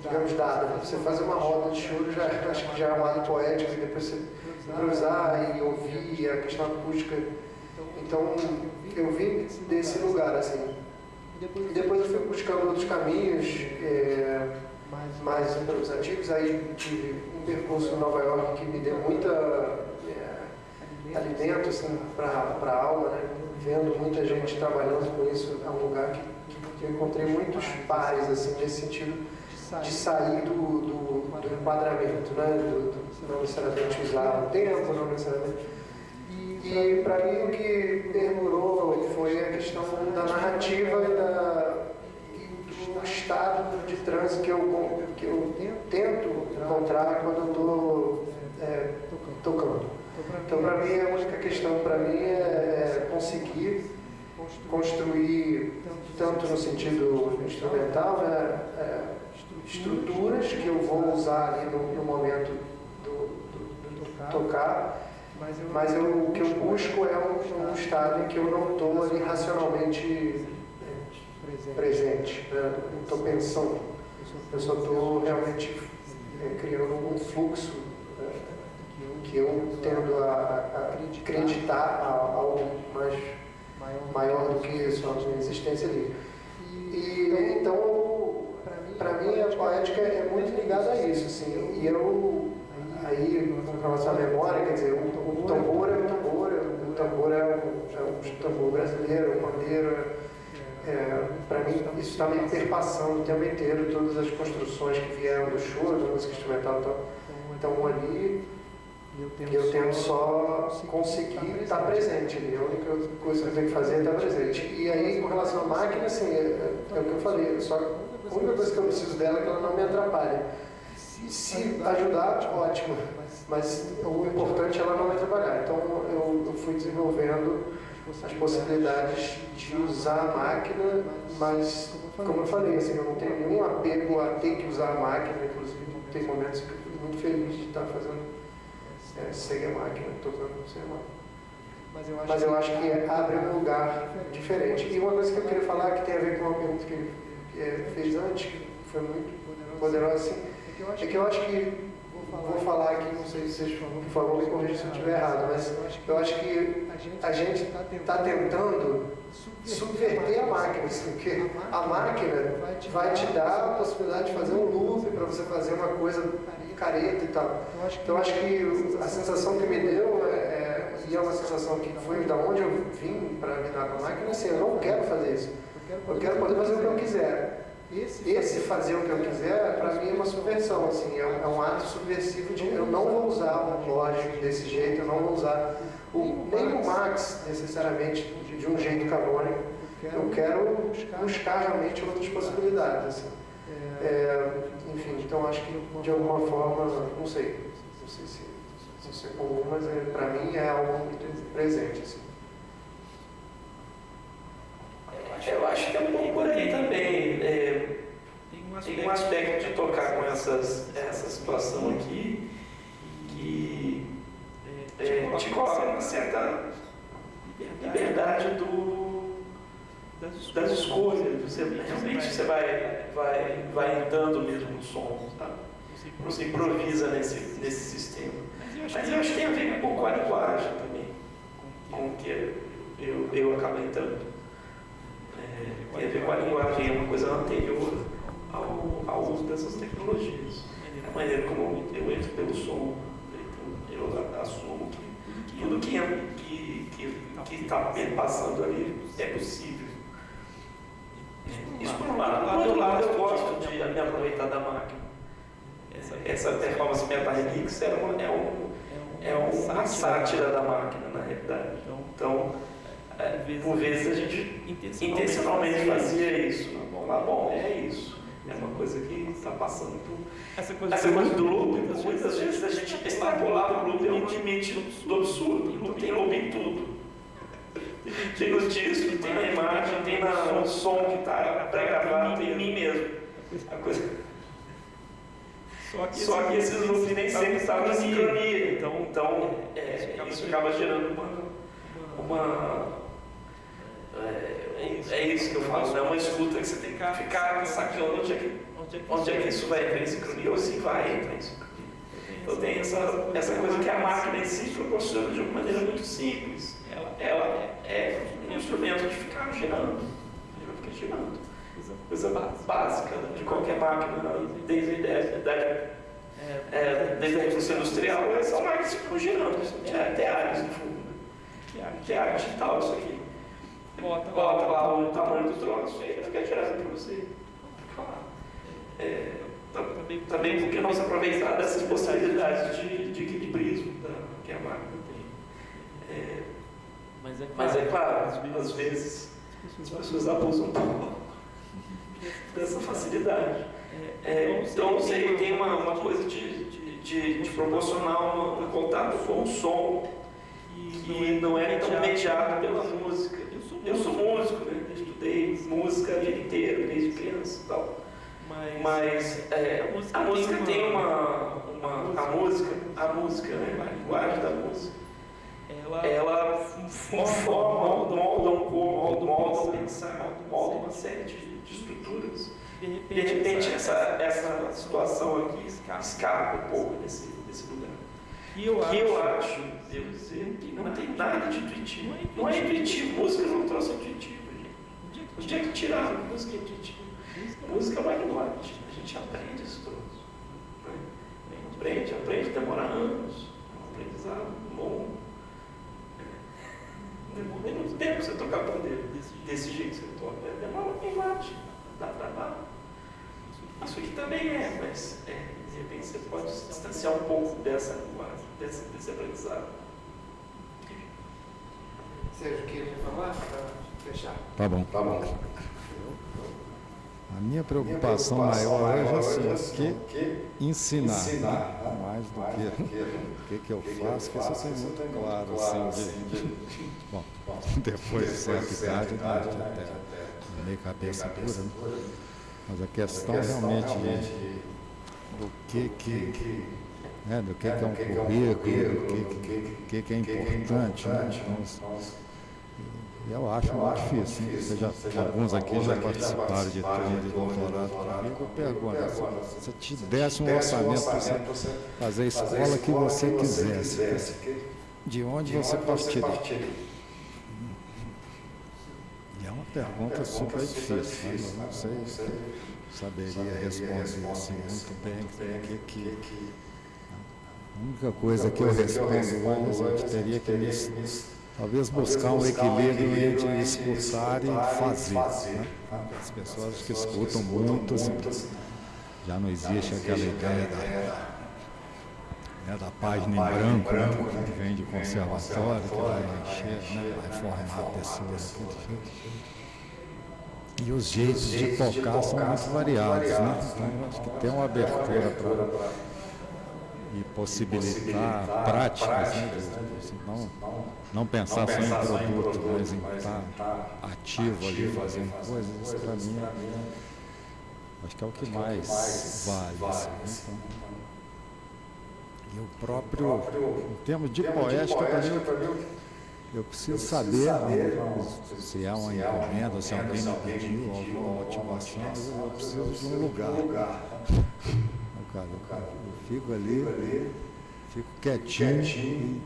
digamos, dada. Você fazer uma roda de choro, acho que já é um lado poético, e depois você improvisar e ouvir a questão acústica. Então, eu vim desse lugar, assim. E depois eu fui buscando outros caminhos mais improvisativos. Aí tive um percurso em Nova York que me deu muita alimento assim, para a alma, né? Vendo muita gente trabalhando com isso. É um lugar que eu encontrei muitos pares, assim, nesse sentido de sair do enquadramento, né? Não necessariamente usar o tempo, não necessariamente. E para mim o que perdurou foi a questão da narrativa e do estado de transe que eu tento encontrar quando eu estou tocando. Então para mim a única questão para mim é conseguir construir, tanto no sentido instrumental, né, estruturas que eu vou usar ali no momento do tocar, mas o que eu busco é um estado em que eu não estou ali racionalmente presente, né? Não estou pensando, eu só estou realmente criando um fluxo que eu tendo a acreditar a algo mais maior do que só a minha existência ali. E então, para mim, a poética é muito ligada a isso, assim. E eu, aí, com relação à memória, quer dizer, o tambor é um tambor, o tambor é um tambor brasileiro, o pandeiro. Para mim, isso está me perpassando o tempo inteiro, todas as construções que vieram do choro, da música instrumental estão ali. Eu tento só conseguir estar presente ali. A única coisa que eu tenho que fazer é estar presente. E aí, com relação à máquina, assim, é o que eu falei. A única coisa que eu preciso dela é que ela não me atrapalhe. Se ajudar, ótimo. Mas o importante é ela não me atrapalhar. Então, eu fui desenvolvendo as possibilidades de usar a máquina, mas, como eu falei, assim, eu não tenho nenhum apego a ter que usar a máquina. Inclusive, tem momentos que eu fico muito feliz de estar fazendo sem a máquina, tocando sem a máquina. Mas eu acho que abre um lugar diferente. E uma coisa que eu queria falar, que tem a ver com uma pergunta que ele fez antes, que foi muito poderosa, assim, é que eu acho que, vou falar aqui, não sei se vocês, por favor, me corrijam se eu estiver errado, mas eu acho que a gente está tentando subverter a máquina, assim, porque a máquina vai te dar a possibilidade de fazer um loop para você fazer uma coisa careta e tal. Então acho que a sensação que me deu, e é uma sensação que foi da onde eu vim para lidar com a máquina, assim, eu não quero fazer isso. Eu quero poder fazer o que eu quiser. Esse fazer o que eu quiser, para mim, é uma subversão, assim, é um ato subversivo de eu não vou usar o Logic desse jeito, eu não vou usar nem o Max, necessariamente, de um jeito canônico. Eu quero buscar realmente outras possibilidades, assim. Enfim, então acho que de alguma forma, não sei se é comum, mas para mim é algo muito presente. Assim. Eu acho que é um pouco por aí também. Tem um aspecto de tocar com essa situação aqui que te coloca uma certa liberdade das escolhas. Realmente você vai entrando mesmo no som, sabe? Você improvisa nesse sistema. Mas eu acho que tem a ver um pouco com a linguagem também, com o que eu acabo entrando. Tem a ver com a linguagem, é uma coisa anterior ao uso dessas tecnologias. A maneira como eu entro pelo som, eu assumo que tudo que está passando ali é possível. Isso por um lado. Por outro lado, eu gosto de me aproveitar da máquina. Essa performance Meta-Remix é uma sátira da máquina, na realidade. Então, por vezes a gente intencionalmente fazia isso. Vamos lá, bom, é isso. É uma coisa que está passando por... Essa coisa do loop, muitas vezes a gente extrapolar o loop é um limite do absurdo. Não tem loop em tudo. Tem no disco, tem na imagem, tem no som que está pré-gravado, tem em mim mesmo. A coisa... Só que esses loops nem sempre estavam em sincronia. Então isso acaba gerando uma é isso que eu falo, é uma escuta que você tem que ficar sacando onde é que isso vai entrar em sincronia ou se vai entrar em sincronia. Então tem essa coisa que a máquina em si proporciona de uma maneira muito simples. Ela é um instrumento de ficar girando. Ela fica girando. Coisa básica de qualquer máquina, desde a Revolução Industrial, são máquinas que ficam girando. Tem áreas no fundo. Tem área digital, isso aqui. Bota lá o tamanho do troço e ele fica girando para você. Também porque não se aproveitar dessas possibilidades de equilibrismo que a máquina tem. Mas é claro, às vezes as pessoas abusam um pouco dessa facilidade. Então, você tem uma coisa de proporcionar um contato com o som que não é tão mediado pela música. Eu sou músico, né? Eu estudei música a vida inteira, desde criança e tal. Mas a música tem a música, né? A linguagem da música. Ela molda um corpo, molda um pensar, molda uma série de estruturas. De repente essa situação aqui escapa um pouco desse lugar. Que eu acho, devo dizer, que não tem nada de intuitivo. Não é intuitivo, música não trouxe intuitivo, gente. Onde é que tiraram música intuitiva? Música é uma linguagem, a gente aprende isso tudo. Aprende, demora anos, é um aprendizado longo. Demora muito tempo você tocar pandeiro desse jeito que você toca. Demora uma linguagem, dá trabalho. Isso aqui também mas de repente você pode se distanciar um pouco dessa linguagem, desse aprendizado. Sérgio, queria falar para fechar? Tá bom. A minha preocupação maior hoje é assim, que ensinar, mais do que o que eu faço, que isso tem muito claro, assim, bom, depois de certa idade, até meio cabeça dura, né? Mas a questão realmente do que é um currículo, do que é importante, né? Eu acho muito difícil. Alguns aqui já participaram de turma de doutorado comigo. Eu pergunto, se te desse um orçamento para você fazer a escola que você quisesse, de onde você partiria? E é uma pergunta super difícil, né? Eu não sei, saberia responder assim muito bem. A única coisa que eu respondo hoje, a gente teria que talvez buscar um equilíbrio entre escutar e fazer. Né? As pessoas que escutam muito, assim, já não existe aquela ideia da página em branco, né? Que vem de conservatório, que vai encher, né? Vai formar a pessoa. E os jeitos de tocar são muito variados, né? Então, eu acho que tem uma abertura para e possibilitar práticas, né? Não pensar só em produto, mas em estar ativo ali fazendo coisas. Isso para mim acho que é o que mais vale. Assim, então, e o próprio, em termos de poética, eu preciso saber se é uma encomenda, se alguém me pediu alguma motivação, eu preciso de um lugar. Eu fico ali, fico quietinho e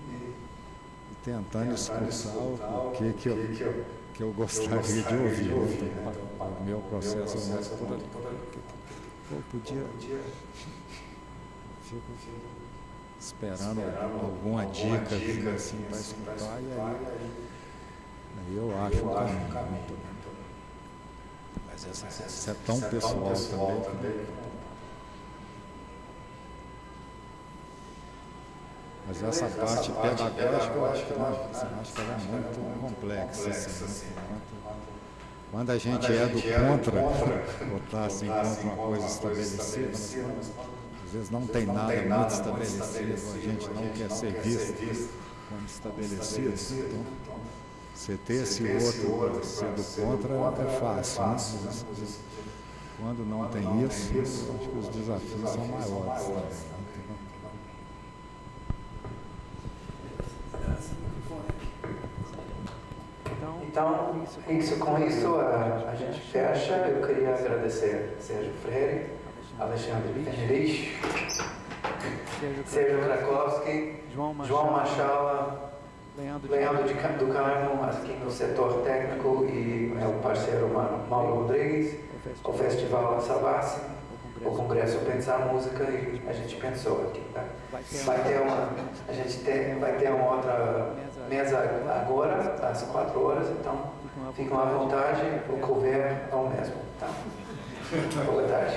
tentando escutar o que eu gostaria de ouvir. Então, o meu processo é mais por ali. Podia. Fico esperando alguma dica assim para escutar e aí eu acho um caminho. Mas isso é tão pessoal também. Mas essa parte pedagógica eu acho que ela é muito complexa. Assim, quando a gente é do contra, botar assim contra uma coisa estabelecida, às vezes não tem nada muito estabelecido, a gente não quer ser visto como estabelecido. Então, você ter esse outro ser do contra é fácil, né? Mas, quando não tem isso, eu acho que os desafios são maiores também. Então, com isso a gente fecha. Eu queria agradecer Sérgio Freire, Alexandre Fenerich, Sérgio Krakowski, João Machala, Leandro do Carmo, aqui no setor técnico, e o parceiro Mauro Rodrigues, o Festival Savassi, o Congresso Pensar Música, e a gente pensou aqui. Tá? Vai ter uma outra mesa agora, às 4 horas, então fiquem à vontade, o couvert é o mesmo. Tá? Boa tarde.